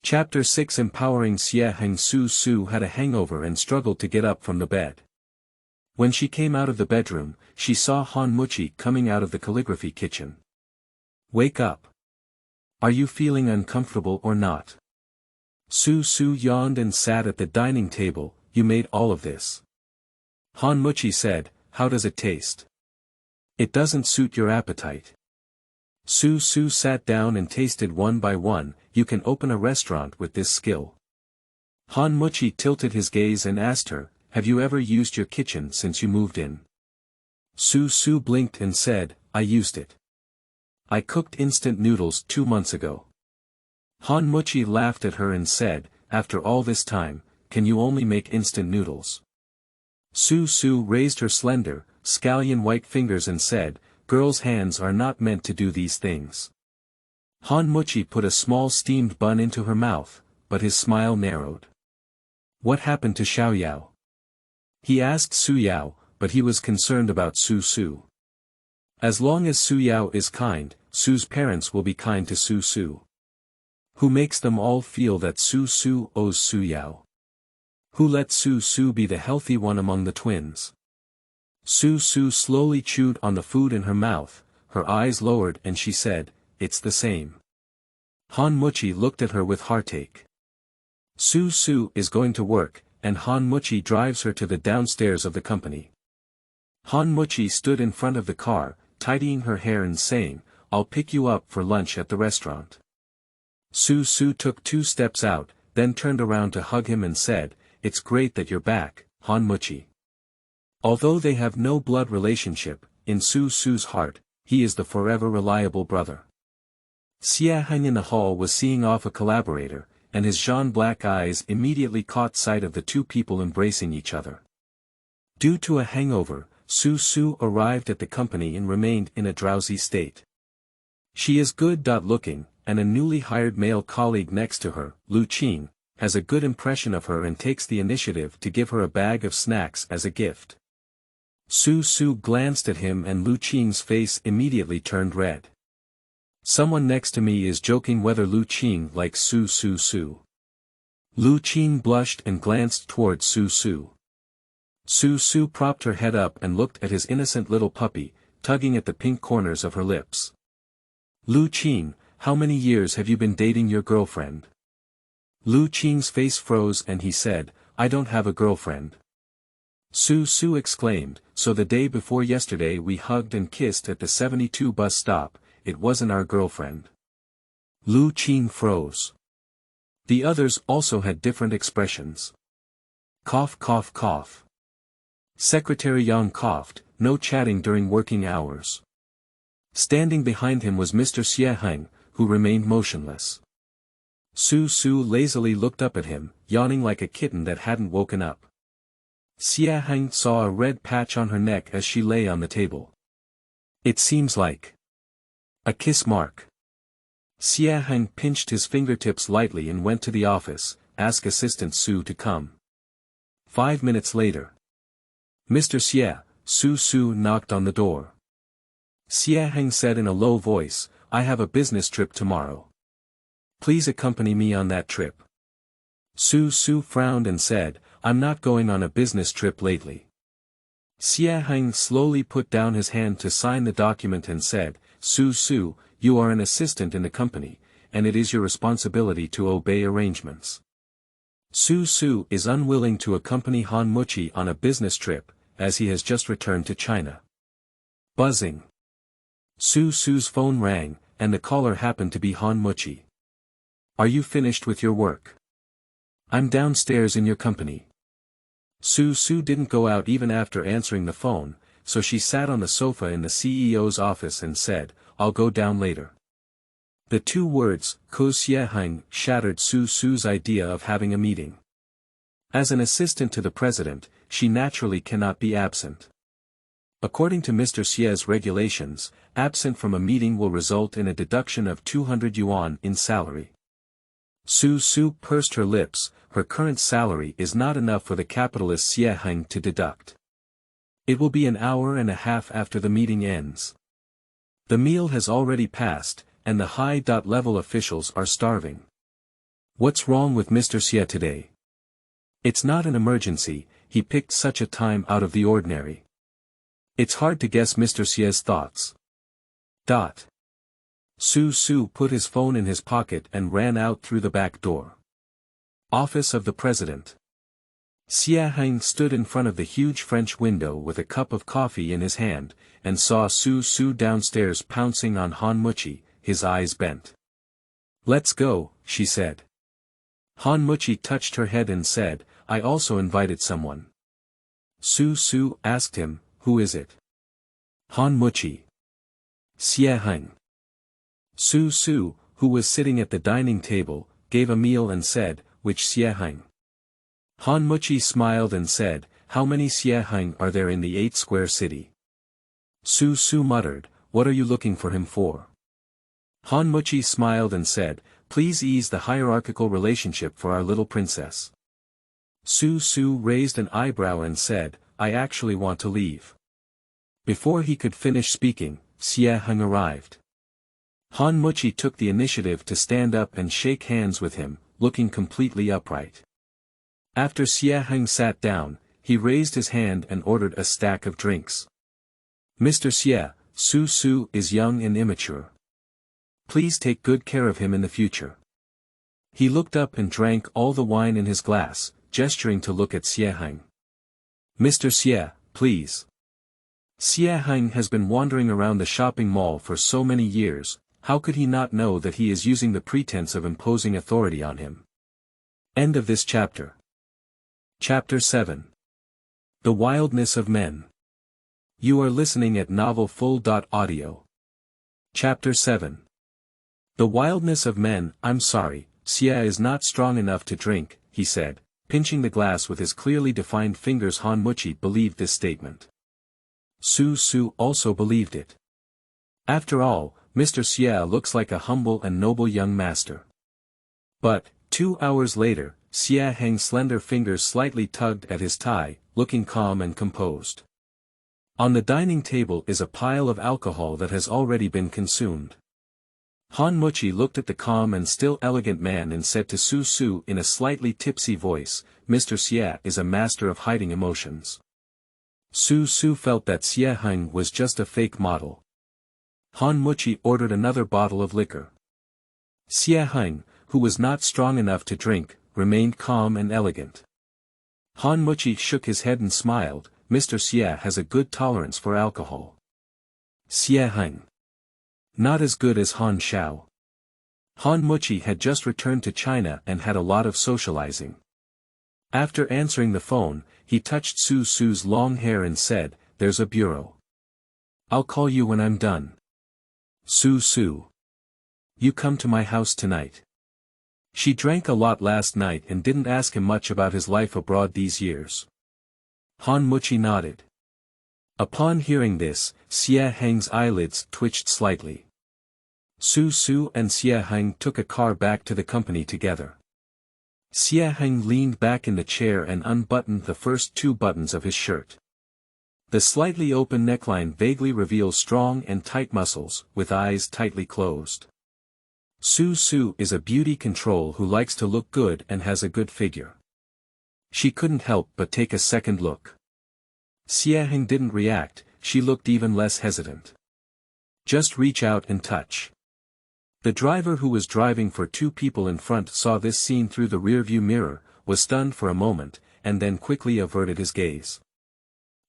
Chapter 6. Empowering Xie Heng. Su Su had a hangover and struggled to get up from the bed. When she came out of the bedroom, she saw Han Muchi coming out of the calligraphy kitchen. "Wake up. Are you feeling uncomfortable or not?" Su Su yawned and sat at the dining table. "You made all of this." Han Muchi said, "How does it taste?" "It doesn't suit your appetite." Su Su sat down and tasted one by one. "You can open a restaurant with this skill." Han Muchi tilted his gaze and asked her, "Have you ever used your kitchen since you moved in?" Su Su blinked and said, "I used it. I cooked instant noodles 2 months ago." Han Muchi laughed at her and said, "After all this time, can you only make instant noodles?" Su Su raised her slender, scallion white fingers and said, "Girls' hands are not meant to do these things." Han Muchi put a small steamed bun into her mouth, but his smile narrowed. "What happened to Xiao Yao?" He asked Su Yao, but he was concerned about Su Su. As long as Su Yao is kind, Su's parents will be kind to Su Su. Who makes them all feel that Su Su owes Su Yao? Who let Su Su be the healthy one among the twins? Su Su slowly chewed on the food in her mouth, her eyes lowered and she said, "It's the same." Han Muchi looked at her with heartache. Su Su is going to work, and Han Muchi drives her to the downstairs of the company. Han Muchi stood in front of the car, tidying her hair and saying, "I'll pick you up for lunch at the restaurant." Su Su took 2 steps out, then turned around to hug him and said, "It's great that you're back, Han Muchi." Although they have no blood relationship, in Su Su's heart, he is the forever reliable brother. Xie Heng in the hall was seeing off a collaborator, and his Jean black eyes immediately caught sight of the two people embracing each other. Due to a hangover, Su Su arrived at the company and remained in a drowsy state. She is good-looking, and a newly hired male colleague next to her, Lu Qing, has a good impression of her and takes the initiative to give her a bag of snacks as a gift. Su Su glanced at him and Lu Qing's face immediately turned red. Someone next to me is joking whether Lu Qing likes Su Su. Lu Qing blushed and glanced towards Su Su. Su Su propped her head up and looked at his innocent little puppy, tugging at the pink corners of her lips. Lu Qing, how many years have you been dating your girlfriend? Lu Qing's face froze and he said, I don't have a girlfriend. Su Su exclaimed, so the day before yesterday we hugged and kissed at the 72 bus stop, it wasn't our girlfriend. Lu Qing froze. The others also had different expressions. Cough cough cough. Secretary Yang coughed, no chatting during working hours. Standing behind him was Mr. Xie Heng, who remained motionless. Su Su lazily looked up at him, yawning like a kitten that hadn't woken up. Xie Heng saw a red patch on her neck as she lay on the table. It seems like a kiss mark. Xie Heng pinched his fingertips lightly and went to the office, asked Assistant Su to come. 5 minutes later. Mr. Xie, Su Su knocked on the door. Xie Heng said in a low voice, I have a business trip tomorrow. Please accompany me on that trip. Su Su frowned and said, I'm not going on a business trip lately. Xie Heng slowly put down his hand to sign the document and said, Su Su, you are an assistant in the company, and it is your responsibility to obey arrangements. Su Su is unwilling to accompany Han Muqi on a business trip, as he has just returned to China. Buzzing. Su Su's phone rang, and the caller happened to be Han Muqi. Are you finished with your work? I'm downstairs in your company. Su Su didn't go out even after answering the phone, so she sat on the sofa in the CEO's office and said, I'll go down later. The two words, Ko Xie Heng, shattered Su Su's idea of having a meeting. As an assistant to the president, she naturally cannot be absent. According to Mr. Xie's regulations, absent from a meeting will result in a deduction of 200 yuan in salary. Su Su pursed her lips, her current salary is not enough for the capitalist Xie Heng to deduct. It will be an hour and a half after the meeting ends. The meal has already passed, and the high-level officials are starving. What's wrong with Mr. Xie today? It's not an emergency, he picked such a time out of the ordinary. It's hard to guess Mr. Xie's thoughts. Su Su put his phone in his pocket and ran out through the back door. Office of the President. Xie Heng stood in front of the huge French window with a cup of coffee in his hand, and saw Su Su downstairs pouncing on Han Muqi, his eyes bent. Let's go, she said. Han Muqi touched her head and said, I also invited someone. Su Su asked him, who is it? Han Muqi. Xie Heng. Su Su, who was sitting at the dining table, gave a meal and said, which Xie Heng? Han Muqi smiled and said, how many Xie Heng are there in the 8-square city? Su Su muttered, what are you looking for him for? Han Muqi smiled and said, please ease the hierarchical relationship for our little princess. Su Su raised an eyebrow and said, I actually want to leave. Before he could finish speaking, Xie Heng arrived. Han Muqi took the initiative to stand up and shake hands with him, looking completely upright. After Xie Heng sat down, he raised his hand and ordered a stack of drinks. Mr. Xie, Su Su is young and immature. Please take good care of him in the future. He looked up and drank all the wine in his glass, gesturing to look at Xie Heng. Mr. Xie, please. Xie Heng has been wandering around the shopping mall for so many years, how could he not know that he is using the pretense of imposing authority on him? End of this chapter. Chapter 7. The Wildness of Men. You are listening at novelfull.audio. Chapter 7. The Wildness of Men. I'm sorry, Xie is not strong enough to drink, he said, pinching the glass with his clearly defined fingers. Han Muqi believed this statement. Su Su also believed it. After all, Mr. Xie looks like a humble and noble young master. But, 2 hours later, Xie Heng's slender fingers slightly tugged at his tie, looking calm and composed. On the dining table is a pile of alcohol that has already been consumed. Han Muqi looked at the calm and still elegant man and said to Su Su in a slightly tipsy voice, Mr. Xie is a master of hiding emotions. Su felt that Xie Heng was just a fake model. Han Muchi ordered another bottle of liquor. Xie Heng, who was not strong enough to drink, remained calm and elegant. Han Muchi shook his head and smiled. Mr. Xie has a good tolerance for alcohol. Xie Heng. Not as good as Han Xiao. Han Muchi had just returned to China and had a lot of socializing. After answering the phone, he touched Su's long hair and said, "There's a bureau. I'll call you when I'm done. Su. You come to my house tonight." She drank a lot last night and didn't ask him much about his life abroad these years. Han Muchi nodded. Upon hearing this, Xie Heng's eyelids twitched slightly. Su and Xie Heng took a car back to the company together. Xie Heng leaned back in the chair and unbuttoned the first 2 buttons of his shirt. The slightly open neckline vaguely reveals strong and tight muscles, with eyes tightly closed. Su is a beauty control who likes to look good and has a good figure. She couldn't help but take a second look. Xie Heng didn't react, she looked even less hesitant. Just reach out and touch. The driver who was driving for 2 people in front saw this scene through the rearview mirror, was stunned for a moment, and then quickly averted his gaze.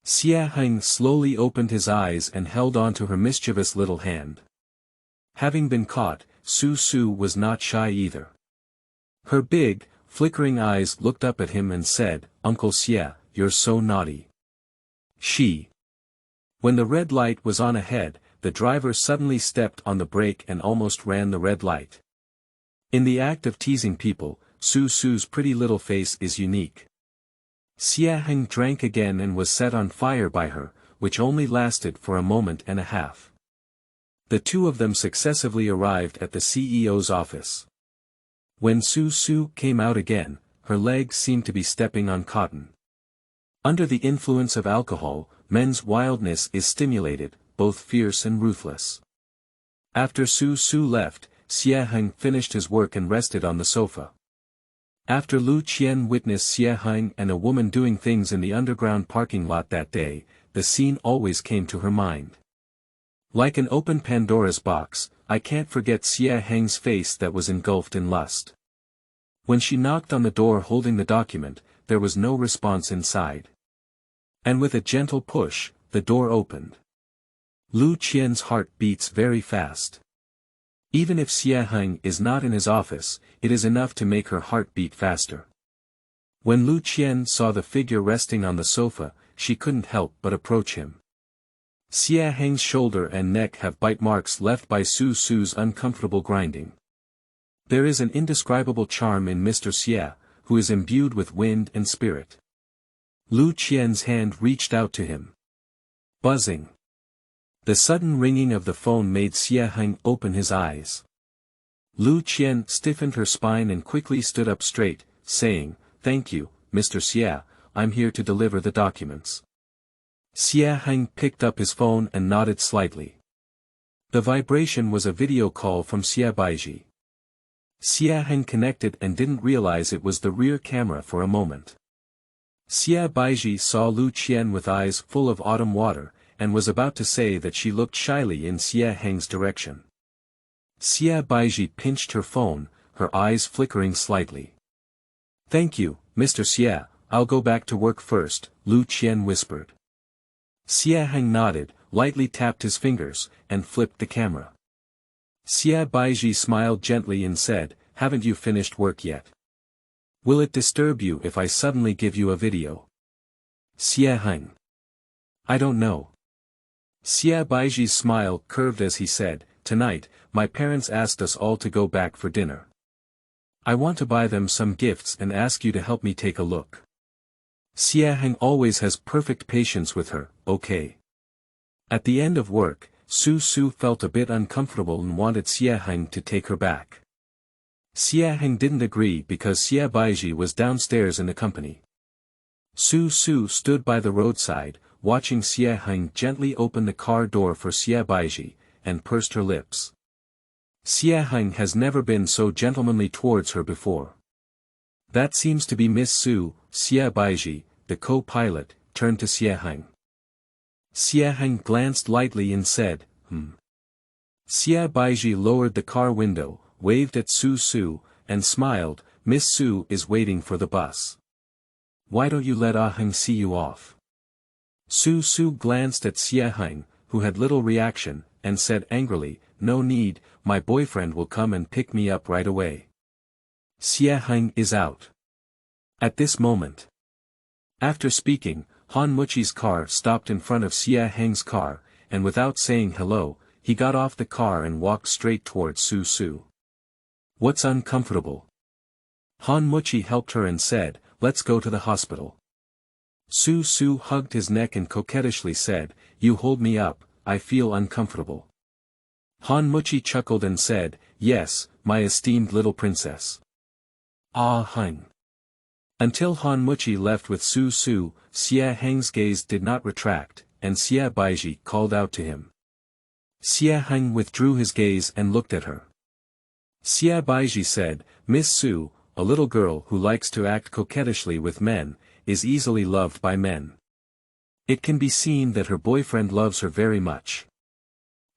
Xie Heng slowly opened his eyes and held on to her mischievous little hand. Having been caught, Su was not shy either. Her big, flickering eyes looked up at him and said, "Uncle Xie, you're so naughty." When the red light was on ahead, the driver suddenly stepped on the brake and almost ran the red light. In the act of teasing people, Su's pretty little face is unique. Xie Heng drank again and was set on fire by her, which only lasted for a moment and a half. The 2 of them successively arrived at the CEO's office. When Su came out again, her legs seemed to be stepping on cotton. Under the influence of alcohol, men's wildness is stimulated, both fierce and ruthless. After Su left, Xie Heng finished his work and rested on the sofa. After Lu Qian witnessed Xie Heng and a woman doing things in the underground parking lot that day, the scene always came to her mind. Like an open Pandora's box, I can't forget Xie Heng's face that was engulfed in lust. When she knocked on the door holding the document, there was no response inside. And with a gentle push, the door opened. Lu Qian's heart beats very fast. Even if Xie Heng is not in his office, it is enough to make her heart beat faster. When Lu Qian saw the figure resting on the sofa, she couldn't help but approach him. Xie Heng's shoulder and neck have bite marks left by Su's uncomfortable grinding. There is an indescribable charm in Mr. Xie, who is imbued with wind and spirit. Lu Qian's hand reached out to him. Buzzing. The sudden ringing of the phone made Xie Heng open his eyes. Lu Qian stiffened her spine and quickly stood up straight, saying, "Thank you, Mr. Xie, I'm here to deliver the documents." Xie Heng picked up his phone and nodded slightly. The vibration was a video call from Xie Baizhi. Xie Heng connected and didn't realize it was the rear camera for a moment. Xie Baizhi saw Lu Qian with eyes full of autumn water, and was about to say that she looked shyly in Xie Heng's direction. Xie Baizhi pinched her phone, her eyes flickering slightly. "Thank you, Mr. Xie, I'll go back to work first," Lu Qian whispered. Xie Heng nodded, lightly tapped his fingers, and flipped the camera. Xie Baizhi smiled gently and said, "Haven't you finished work yet? Will it disturb you if I suddenly give you a video?" Xie Heng. "I don't know." Xie Baizhi's smile curved as he said, "Tonight, my parents asked us all to go back for dinner. I want to buy them some gifts and ask you to help me take a look." Xie Heng always has perfect patience with her, okay. At the end of work, Su felt a bit uncomfortable and wanted Xie Heng to take her back. Xie Heng didn't agree because Xie Baizhi was downstairs in the company. Su stood by the roadside, watching Xie Heng gently open the car door for Xie Baizhi, and pursed her lips. Xie Heng has never been so gentlemanly towards her before. "That seems to be Miss Su." Xie Baizhi, the co-pilot, turned to Xie Heng. Xie Heng glanced lightly and said, Xie Baiji lowered the car window, waved at Su Su, and smiled, Miss Su is waiting for the bus. Why don't you let Ah Heng see you off? Su Su glanced at Xie Heng, who had little reaction, and said angrily, no need, my boyfriend will come and pick me up right away. Xie Heng is out. At this moment. After speaking, Han Muchi's car stopped in front of Xie Heng's car, and without saying hello, he got off the car and walked straight towards Su Su. What's uncomfortable? Han Muchi helped her and said, let's go to the hospital. Su Su hugged his neck and coquettishly said, you hold me up, I feel uncomfortable. Han Muchi chuckled and said, yes, my esteemed little princess. Ah Heng. Until Han Muchi left with Su Su, Xie Heng's gaze did not retract, and Xie Baiji called out to him. Xie Heng withdrew his gaze and looked at her. Xie Baiji said, Miss Su, a little girl who likes to act coquettishly with men, is easily loved by men. It can be seen that her boyfriend loves her very much.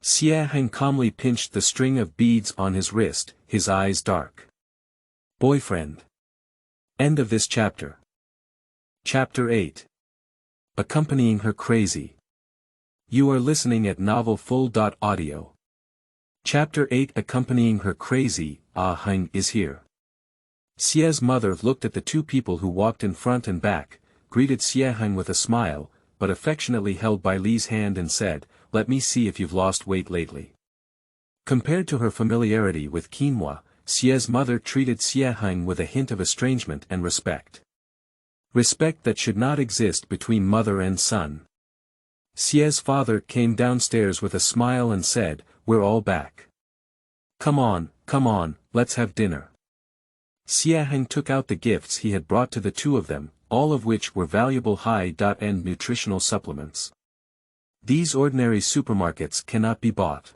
Xie Heng calmly pinched the string of beads on his wrist, his eyes dark. Boyfriend. End of this chapter. Chapter 8. Accompanying her crazy. You are listening at novelfull.audio. Chapter 8. Accompanying her crazy, Ah Heng is here. Xie's mother looked at the two people who walked in front and back, greeted Xie Heng with a smile, but affectionately held Bai Li's hand and said, let me see if you've lost weight lately. Compared to her familiarity with quinoa, Xie's mother treated Xie Heng with a hint of estrangement and respect. Respect that should not exist between mother and son. Xie's father came downstairs with a smile and said, we're all back. Come on, let's have dinner. Xie Heng took out the gifts he had brought to the two of them, all of which were valuable high-end nutritional supplements. These ordinary supermarkets cannot be bought.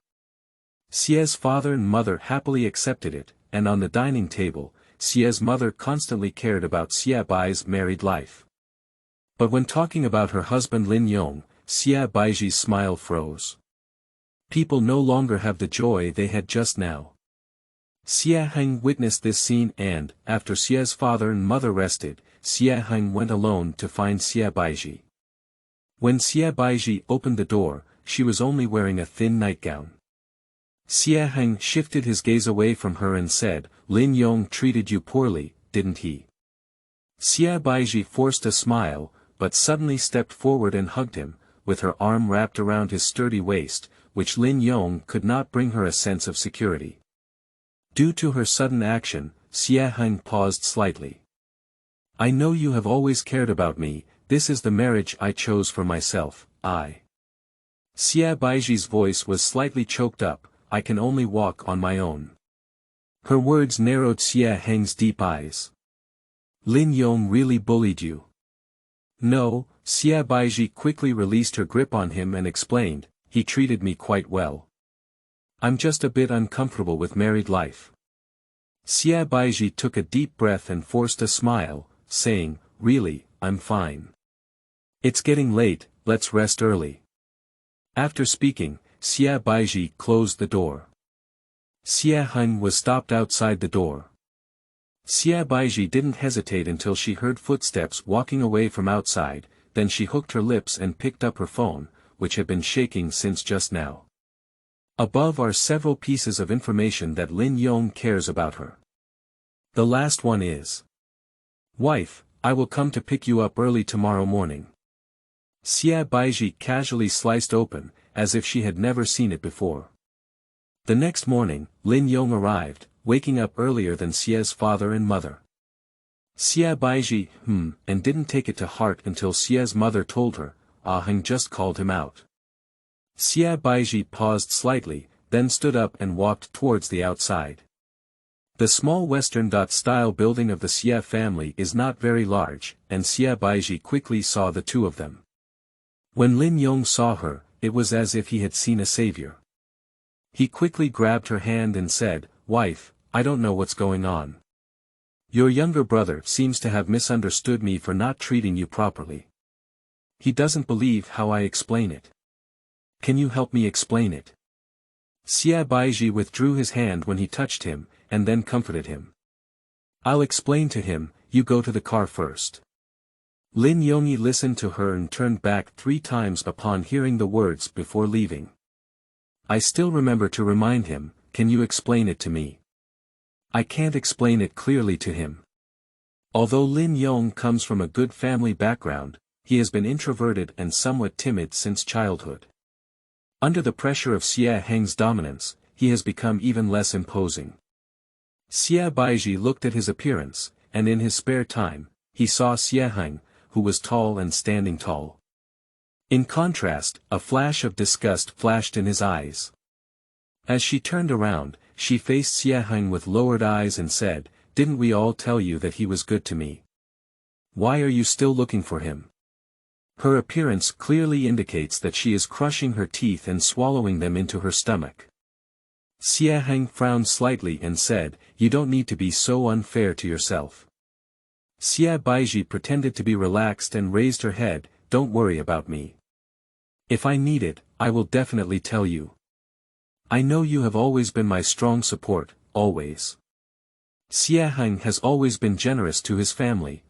Xie's father and mother happily accepted it, and on the dining table, Xie's mother constantly cared about Xie Bai's married life. But when talking about her husband Lin Yong, Xie Baiji's smile froze. People no longer have the joy they had just now. Xie Heng witnessed this scene and, after Xie's father and mother rested, Xie Heng went alone to find Xie Baiji. When Xie Baiji opened the door, she was only wearing a thin nightgown. Xie Heng shifted his gaze away from her and said, Lin Yong treated you poorly, didn't he? Xie Baiji forced a smile, but suddenly stepped forward and hugged him, with her arm wrapped around his sturdy waist, which Lin Yong could not bring her a sense of security. Due to her sudden action, Xie Heng paused slightly. I know you have always cared about me, this is the marriage I chose for myself, Xie Baiji's voice was slightly choked up, I can only walk on my own. Her words narrowed Xie Heng's deep eyes. Lin Yong really bullied you? No, Xie Baiji quickly released her grip on him and explained, he treated me quite well. I'm just a bit uncomfortable with married life. Xie Baiji took a deep breath and forced a smile, saying, really, I'm fine. It's getting late, let's rest early. After speaking, Xie Baiji closed the door. Xie Heng was stopped outside the door. Xie Baiji didn't hesitate until she heard footsteps walking away from outside, then she hooked her lips and picked up her phone, which had been shaking since just now. Above are several pieces of information that Lin Yong cares about her. The last one is, wife, I will come to pick you up early tomorrow morning. Xie Baiji casually sliced open, as if she had never seen it before. The next morning, Lin Yong arrived, waking up earlier than Xie's father and mother. Xie Baiji and didn't take it to heart until Xie's mother told her, Ah Heng just called him out. Xie Baiji paused slightly, then stood up and walked towards the outside. The small Western-style building of the Xie family is not very large, and Xie Baiji quickly saw the two of them. When Lin Yong saw her, it was as if he had seen a savior. He quickly grabbed her hand and said, wife, I don't know what's going on. Your younger brother seems to have misunderstood me for not treating you properly. He doesn't believe how I explain it. Can you help me explain it? Xie Baiji withdrew his hand when he touched him, and then comforted him. I'll explain to him, you go to the car first. Lin Yongyi listened to her and turned back 3 times upon hearing the words before leaving. I still remember to remind him, can you explain it to me? I can't explain it clearly to him. Although Lin Yong comes from a good family background, he has been introverted and somewhat timid since childhood. Under the pressure of Xie Heng's dominance, he has become even less imposing. Xie Baiji looked at his appearance, and in his spare time, he saw Xie Heng, who was tall and standing tall. In contrast, a flash of disgust flashed in his eyes. As she turned around, she faced Xie Heng with lowered eyes and said, didn't we all tell you that he was good to me? Why are you still looking for him? Her appearance clearly indicates that she is crushing her teeth and swallowing them into her stomach. Xie Heng frowned slightly and said, you don't need to be so unfair to yourself. Xie Baiji pretended to be relaxed and raised her head, don't worry about me. If I need it, I will definitely tell you. I know you have always been my strong support, always. Xie Heng has always been generous to his family,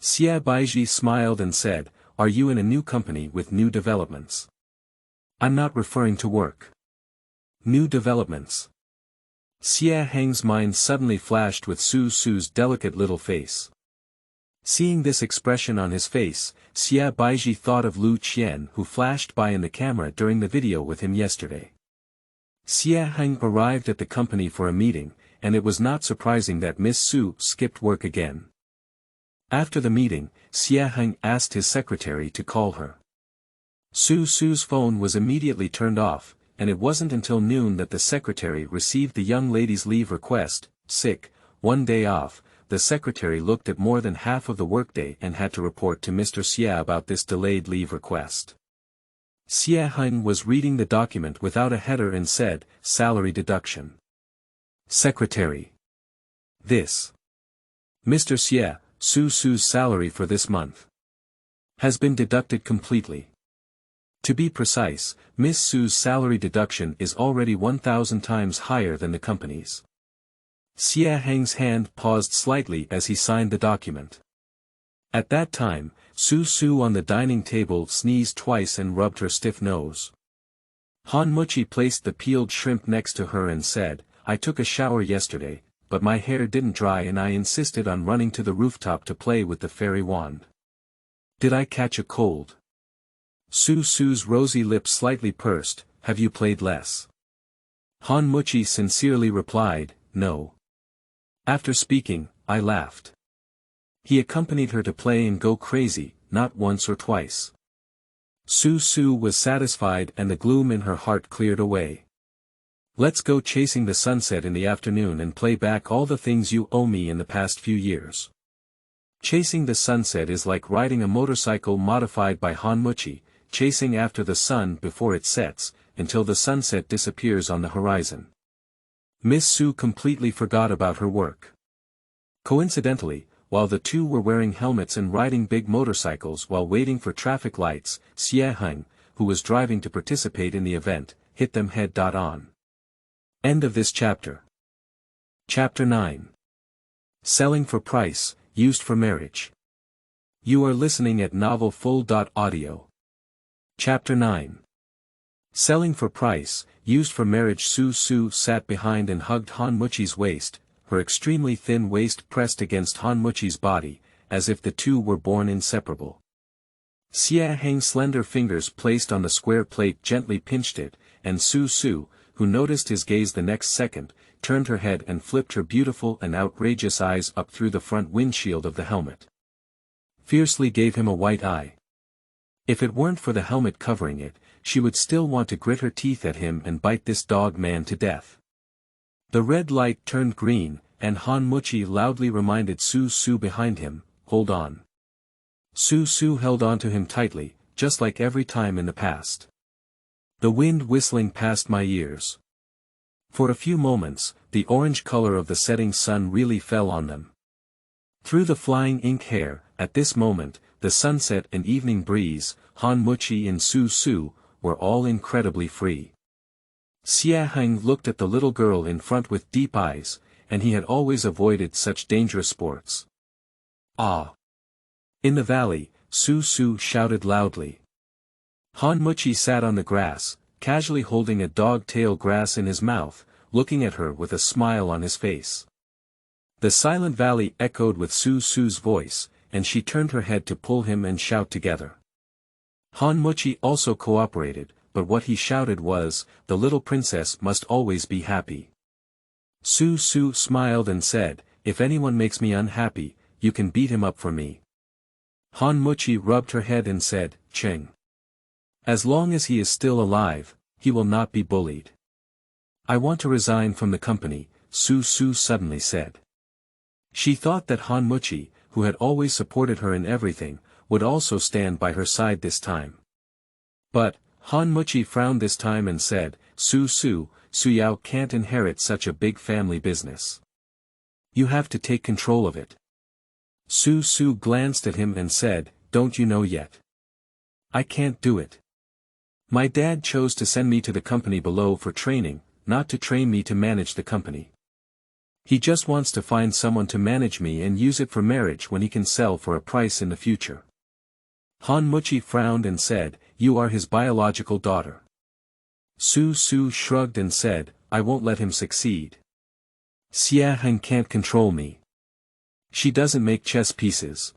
Xie Baiji smiled and said, are you in a new company with new developments? I'm not referring to work. New developments. Xie Heng's mind suddenly flashed with Su Su's delicate little face. Seeing this expression on his face, Xie Baiji thought of Lu Qian who flashed by in the camera during the video with him yesterday. Xie Heng arrived at the company for a meeting, and it was not surprising that Miss Su skipped work again. After the meeting, Xie Heng asked his secretary to call her. Su Su's phone was immediately turned off, and it wasn't until noon that the secretary received the young lady's leave request, sick, 1 day off. The secretary looked at more than half of the workday and had to report to Mr. Xie about this delayed leave request. Xie Heng was reading the document without a header and said, salary deduction. Secretary. This. Mr. Xie, Su Su's salary for this month has been deducted completely. To be precise, Miss Su's salary deduction is already 1,000 times higher than the company's. Xie Heng's hand paused slightly as he signed the document. At that time, Su Su on the dining table sneezed twice and rubbed her stiff nose. Han Muchi placed the peeled shrimp next to her and said, I took a shower yesterday, but my hair didn't dry and I insisted on running to the rooftop to play with the fairy wand. Did I catch a cold? Su Su's rosy lips slightly pursed, have you played less? Han Muchi sincerely replied, no. After speaking, I laughed. He accompanied her to play and go crazy, not once or twice. Su Su was satisfied and the gloom in her heart cleared away. Let's go chasing the sunset in the afternoon and play back all the things you owe me in the past few years. Chasing the sunset is like riding a motorcycle modified by Han Muchi, chasing after the sun before it sets, until the sunset disappears on the horizon. Miss Su completely forgot about her work. Coincidentally, while the two were wearing helmets and riding big motorcycles while waiting for traffic lights, Xie Heng, who was driving to participate in the event, hit them head-on. End of this chapter. Chapter 9. Selling for price, used for marriage. You are listening at novelfull.audio. Chapter 9. Selling for price, used for marriage. Su Su sat behind and hugged Han Muchi's waist, her extremely thin waist pressed against Han Muchi's body, as if the two were born inseparable. Xie Heng's slender fingers placed on the square plate gently pinched it, and Su Su, who noticed his gaze the next second, turned her head and flipped her beautiful and outrageous eyes up through the front windshield of the helmet. Fiercely gave him a white eye. If it weren't for the helmet covering it, she would still want to grit her teeth at him and bite this dog man to death. The red light turned green, and Han Muchi loudly reminded Su Su behind him, hold on. Su Su held on to him tightly, just like every time in the past. The wind whistling past my ears. For a few moments, the orange color of the setting sun really fell on them. Through the flying ink hair, at this moment, the sunset and evening breeze, Han Muchi and Su Su, were all incredibly free. Xie Heng looked at the little girl in front with deep eyes, and he had always avoided such dangerous sports. Ah! In the valley, Su Su shouted loudly. Han Muchi sat on the grass, casually holding a dog-tail grass in his mouth, looking at her with a smile on his face. The silent valley echoed with Su Su's voice, and she turned her head to pull him and shout together. Han Muchi also cooperated, but what he shouted was, "The little princess must always be happy." Su Su smiled and said, "If anyone makes me unhappy, you can beat him up for me." Han Muchi rubbed her head and said, "Cheng. As long as he is still alive, he will not be bullied." "I want to resign from the company," Su Su suddenly said. She thought that Han Muchi, who had always supported her in everything, would also stand by her side this time. But, Han Muchi frowned this time and said, Su Yao can't inherit such a big family business. You have to take control of it." Su Su glanced at him and said, "Don't you know yet? I can't do it. My dad chose to send me to the company below for training, not to train me to manage the company. He just wants to find someone to manage me and use it for marriage when he can sell for a price in the future." Han Muchi frowned and said, "You are his biological daughter." Su Su shrugged and said, "I won't let him succeed. Xie Heng can't control me. She doesn't make chess pieces."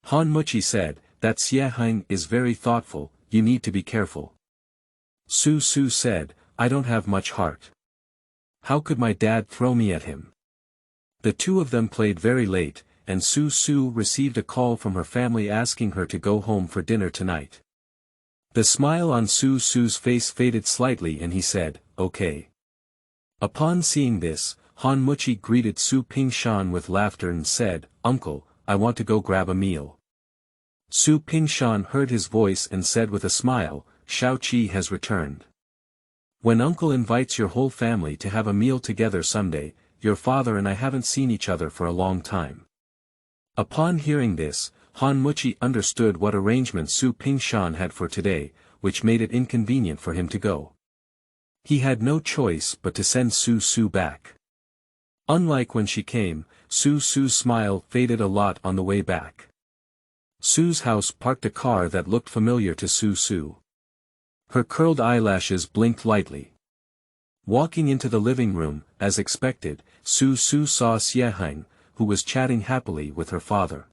Han Muchi said, "That Xie Heng is very thoughtful, you need to be careful." Su Su said, "I don't have much heart. How could my dad throw me at him?" The two of them played very late, and Su Su received a call from her family asking her to go home for dinner tonight. The smile on Su Su's face faded slightly and he said, "Okay." Upon seeing this, Han Muchi greeted Su Pingshan with laughter and said, "Uncle, I want to go grab a meal." Su Pingshan heard his voice and said with a smile, "Shao Qi has returned. When uncle invites your whole family to have a meal together someday, your father and I haven't seen each other for a long time." Upon hearing this, Han Muchi understood what arrangement Su Pingshan had for today, which made it inconvenient for him to go. He had no choice but to send Su Su back. Unlike when she came, Su Su's smile faded a lot on the way back. Su's house parked a car that looked familiar to Su Su. Her curled eyelashes blinked lightly. Walking into the living room, as expected, Su Su saw Xie Heng, who was chatting happily with her father.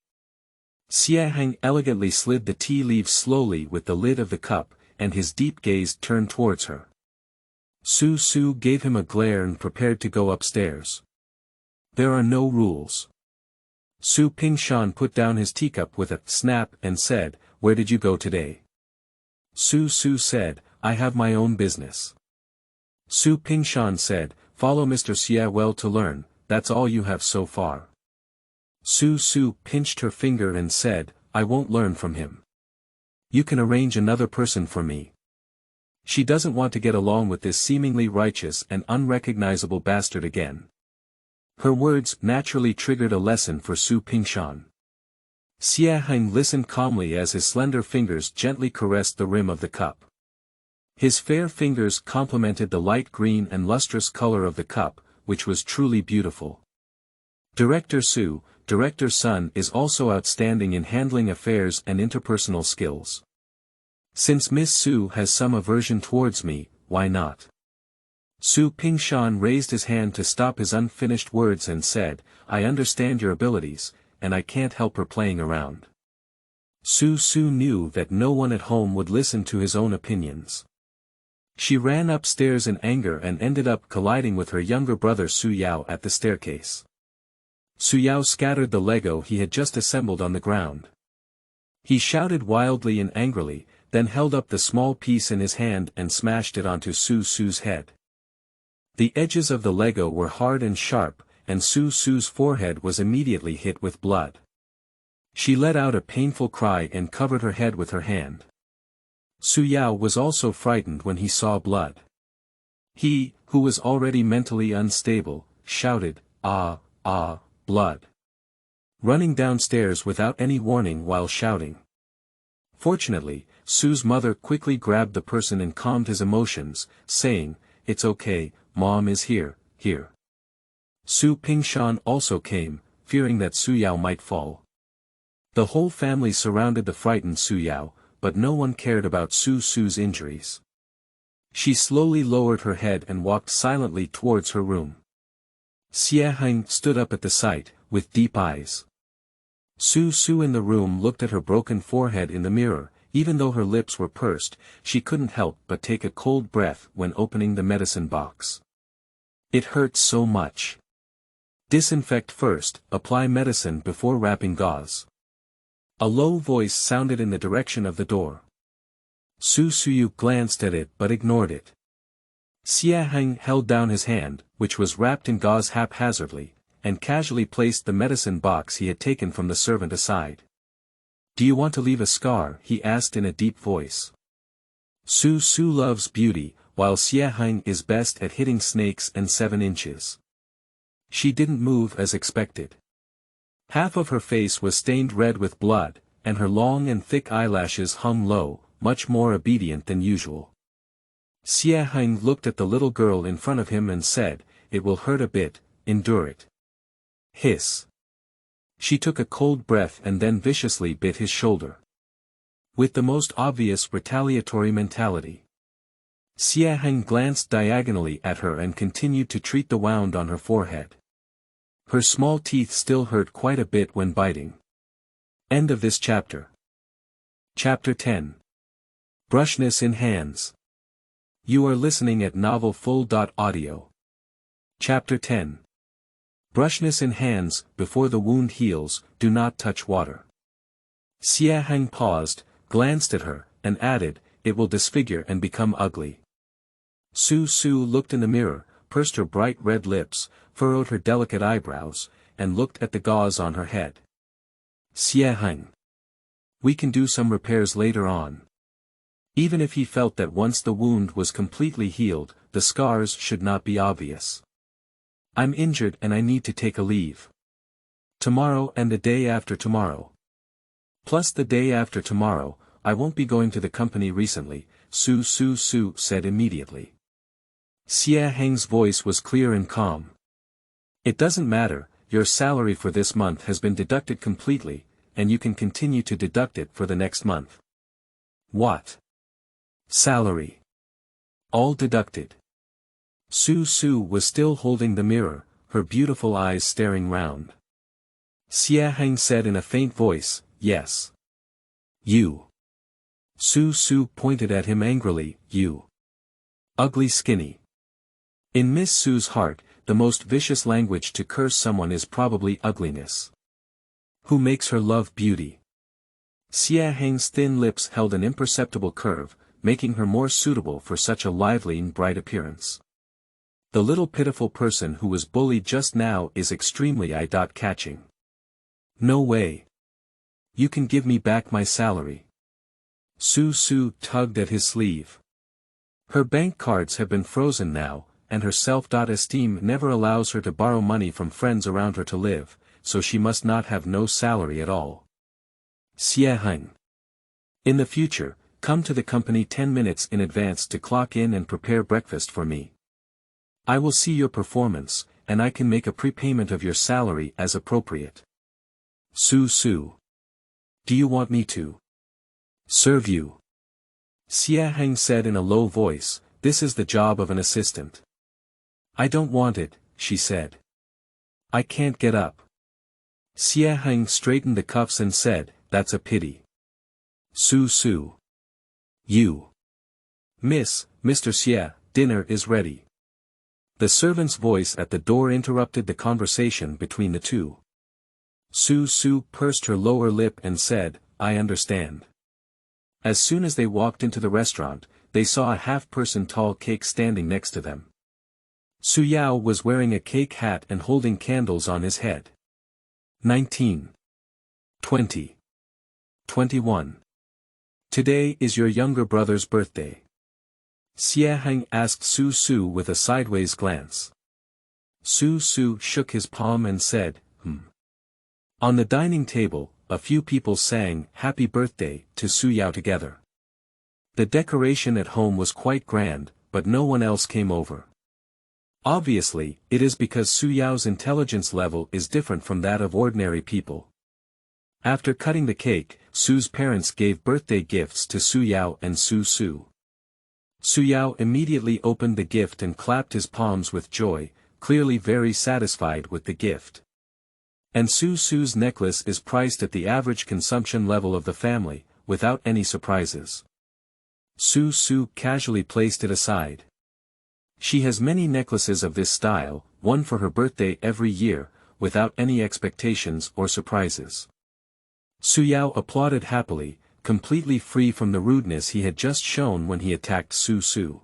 Xie Heng elegantly slid the tea leaves slowly with the lid of the cup, and his deep gaze turned towards her. Su Su gave him a glare and prepared to go upstairs. "There are no rules." Su Pingshan put down his teacup with a snap and said, "Where did you go today?" Su Su said, "I have my own business." Su Pingshan said, "Follow Mr. Xie well to learn, that's all you have so far." Su Su pinched her finger and said, "I won't learn from him. You can arrange another person for me. She doesn't want to get along with this seemingly righteous and unrecognizable bastard again." Her words naturally triggered a lesson for Su Pingshan. Xie Heng listened calmly as his slender fingers gently caressed the rim of the cup. His fair fingers complemented the light green and lustrous color of the cup, which was truly beautiful. Director Su, Director Sun is also outstanding in handling affairs and interpersonal skills. Since Miss Su has some aversion towards me, why not? Su Pingshan raised his hand to stop his unfinished words and said, "I understand your abilities, and I can't help her playing around." Su Su knew that no one at home would listen to his own opinions. She ran upstairs in anger and ended up colliding with her younger brother Su Yao at the staircase. Su Yao scattered the Lego he had just assembled on the ground. He shouted wildly and angrily, then held up the small piece in his hand and smashed it onto Su Su's head. The edges of the Lego were hard and sharp, and Su Su's forehead was immediately hit with blood. She let out a painful cry and covered her head with her hand. Su Yao was also frightened when he saw blood. He, who was already mentally unstable, shouted, "Ah, ah, blood. running downstairs without any warning while shouting. Fortunately, Su's mother quickly grabbed the person and calmed his emotions, saying, "It's okay, Mom is here, here." Su Pingshan also came, fearing that Su Yao might fall. The whole family surrounded the frightened Su Yao, but no one cared about Su's injuries. She slowly lowered her head and walked silently towards her room. Xie Heng stood up at the sight, with deep eyes. Su in the room looked at her broken forehead in the mirror. Even though her lips were pursed, she couldn't help but take a cold breath when opening the medicine box. It hurt so much. Disinfect first, apply medicine before wrapping gauze. A low voice sounded in the direction of the door. Su Suyu glanced at it but ignored it. Xie Heng held down his hand, which was wrapped in gauze haphazardly, and casually placed the medicine box he had taken from the servant aside. "Do you want to leave a scar?" he asked in a deep voice. Su loves beauty, while Xie Heng is best at hitting snakes and 7 inches. She didn't move as expected. Half of her face was stained red with blood, and her long and thick eyelashes hung low, much more obedient than usual. Xie Heng looked at the little girl in front of him and said, "It will hurt a bit, endure it." Hiss. She took a cold breath and then viciously bit his shoulder. With the most obvious retaliatory mentality. Xie Heng glanced diagonally at her and continued to treat the wound on her forehead. Her small teeth still hurt quite a bit when biting. End of this chapter. Chapter 10. Brushness in Hands. You are listening at novelfull.audio. Chapter 10. Brushness in hands. Before the wound heals, do not touch water. Xie Heng paused, glanced at her, and added, "It will disfigure and become ugly." Su looked in the mirror, pursed her bright red lips, furrowed her delicate eyebrows, and looked at the gauze on her head. "Xie Heng. We can do some repairs later on." Even if he felt that once the wound was completely healed, the scars should not be obvious. "I'm injured and I need to take a leave. Tomorrow and the day after tomorrow. Plus the day after tomorrow, I won't be going to the company recently," Su said immediately. Xie Heng's voice was clear and calm. "It doesn't matter, your salary for this month has been deducted completely, and you can continue to deduct it for the next month." "What? Salary? All deducted?" Su was still holding the mirror, her beautiful eyes staring round. Xie Heng said in a faint voice, "Yes. You." Su pointed at him angrily, "You. Ugly skinny." In Miss Su's heart, the most vicious language to curse someone is probably ugliness. Who makes her love beauty? Xie Heng's thin lips held an imperceptible curve, making her more suitable for such a lively and bright appearance. The little pitiful person who was bullied just now is extremely eye-catching. "No way. You can give me back my salary." Su tugged at his sleeve. Her bank cards have been frozen now, and her self-esteem never allows her to borrow money from friends around her to live, so she must not have no salary at all. "Xie Heng. In the future, come to the company 10 minutes in advance to clock in and prepare breakfast for me. I will see your performance, and I can make a prepayment of your salary as appropriate." Su. "Do you want me to serve you?" Xie Heng said in a low voice, "This is the job of an assistant." "I don't want it," she said. "I can't get up." Xie Heng straightened the cuffs and said, "That's a pity." Su. "You. Mr. Xie, dinner is ready." The servant's voice at the door interrupted the conversation between the two. Su pursed her lower lip and said, "I understand." As soon as they walked into the restaurant, they saw a half-person tall cake standing next to them. Su Yao was wearing a cake hat and holding candles on his head. 19. 20. 21. Today is your younger brother's birthday. Xie Heng asked Su with a sideways glance. Su shook his palm and said, On the dining table, a few people sang "Happy Birthday" to Su Yao together. The decoration at home was quite grand, but no one else came over. Obviously, it is because Su Yao's intelligence level is different from that of ordinary people. After cutting the cake, Su's parents gave birthday gifts to Su Yao and Su Su. Su Yao immediately opened the gift and clapped his palms with joy, clearly very satisfied with the gift. And Su Su's necklace is priced at the average consumption level of the family, without any surprises. Su Su casually placed it aside. She has many necklaces of this style, one for her birthday every year, without any expectations or surprises. Su Yao applauded happily, completely free from the rudeness he had just shown when he attacked Su Su.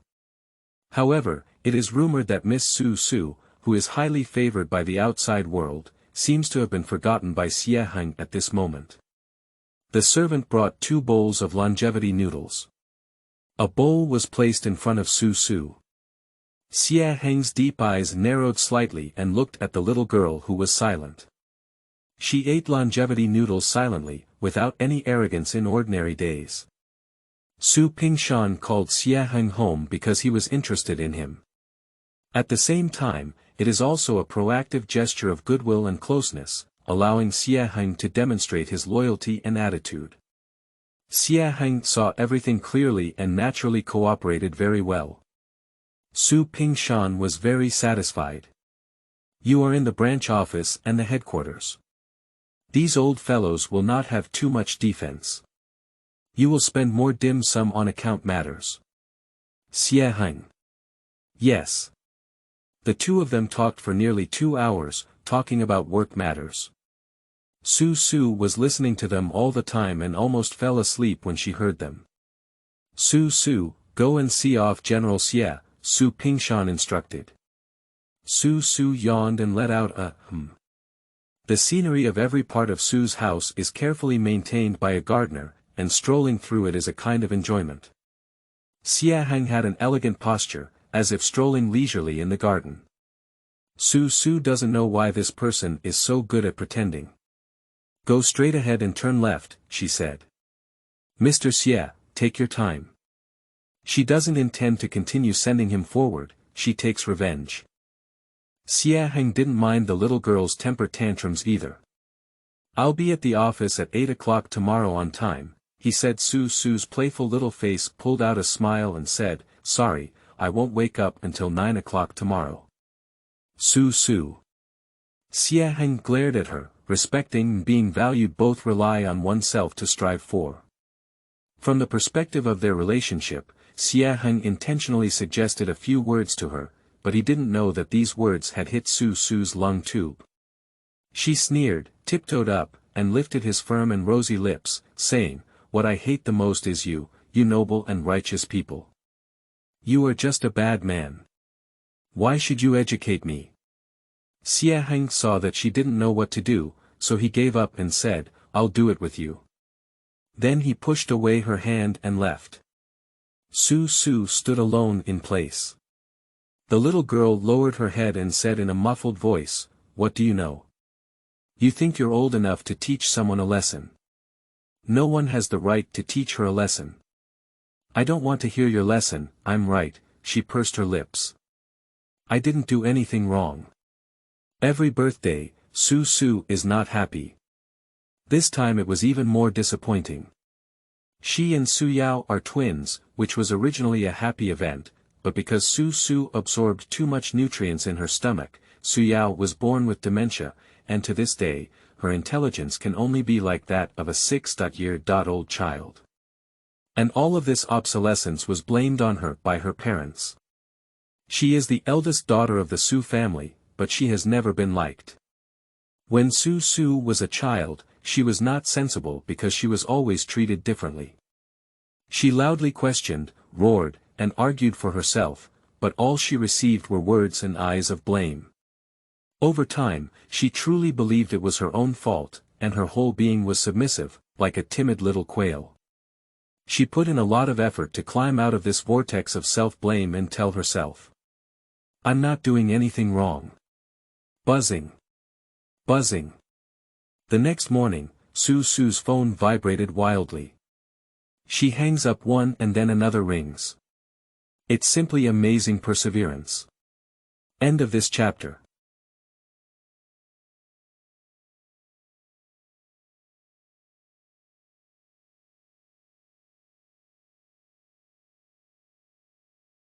However, it is rumored that Miss Su Su, who is highly favored by the outside world, seems to have been forgotten by Xie Heng at this moment. The servant brought 2 bowls of longevity noodles. A bowl was placed in front of Su Su. Xie Heng's deep eyes narrowed slightly and looked at the little girl who was silent. She ate longevity noodles silently, without any arrogance in ordinary days. Su Pingshan called Xie Heng home because he was interested in him. At the same time, it is also a proactive gesture of goodwill and closeness, allowing Xie Heng to demonstrate his loyalty and attitude. Xie Heng saw everything clearly and naturally cooperated very well. Su Pingshan was very satisfied. You are in the branch office and the headquarters. These old fellows will not have too much defense. You will spend more dim sum on account matters. Xie Heng. Yes. The two of them talked for nearly 2 hours, talking about work matters. Su Su was listening to them all the time and almost fell asleep when she heard them. Su Su, go and see off General Xie, Su Pingshan instructed. Su Su yawned and let out a The scenery of every part of Su's house is carefully maintained by a gardener, and strolling through it is a kind of enjoyment. Xie Heng had an elegant posture, as if strolling leisurely in the garden. Su Su doesn't know why this person is so good at pretending. Go straight ahead and turn left, she said. Mr. Xie, take your time. She doesn't intend to continue sending him forward, she takes revenge. Xie Heng didn't mind the little girl's temper tantrums either. I'll be at the office at 8 o'clock tomorrow on time, he said. Su Su's playful little face pulled out a smile and said, sorry, I won't wake up until 9 o'clock tomorrow. Su Su. Xie Heng glared at her, respecting and being valued both rely on oneself to strive for. From the perspective of their relationship, Xie Heng intentionally suggested a few words to her, but he didn't know that these words had hit Su Su's lung tube. She sneered, tiptoed up, and lifted his firm and rosy lips, saying, what I hate the most is you, you noble and righteous people. You are just a bad man. Why should you educate me? Xie Heng saw that she didn't know what to do, so he gave up and said, I'll do it with you. Then he pushed away her hand and left. Su Su stood alone in place. The little girl lowered her head and said in a muffled voice, what do you know? You think you're old enough to teach someone a lesson. No one has the right to teach her a lesson. I don't want to hear your lesson, I'm right, she pursed her lips. I didn't do anything wrong. Every birthday, Su Su is not happy. This time it was even more disappointing. She and Su Yao are twins, which was originally a happy event, but because Su Su absorbed too much nutrients in her stomach, Su Yao was born with dementia, and to this day, her intelligence can only be like that of a 6-year-old child. And all of this obsolescence was blamed on her by her parents. She is the eldest daughter of the Su family, but she has never been liked. When Su Su was a child, she was not sensible because she was always treated differently. She loudly questioned, roared, and argued for herself, but all she received were words and eyes of blame. Over time, she truly believed it was her own fault, and her whole being was submissive, like a timid little quail. She put in a lot of effort to climb out of this vortex of self-blame and tell herself, I'm not doing anything wrong. Buzzing. Buzzing. The next morning, Su's phone vibrated wildly. She hangs up one and then another rings. It's simply amazing perseverance. End of this chapter.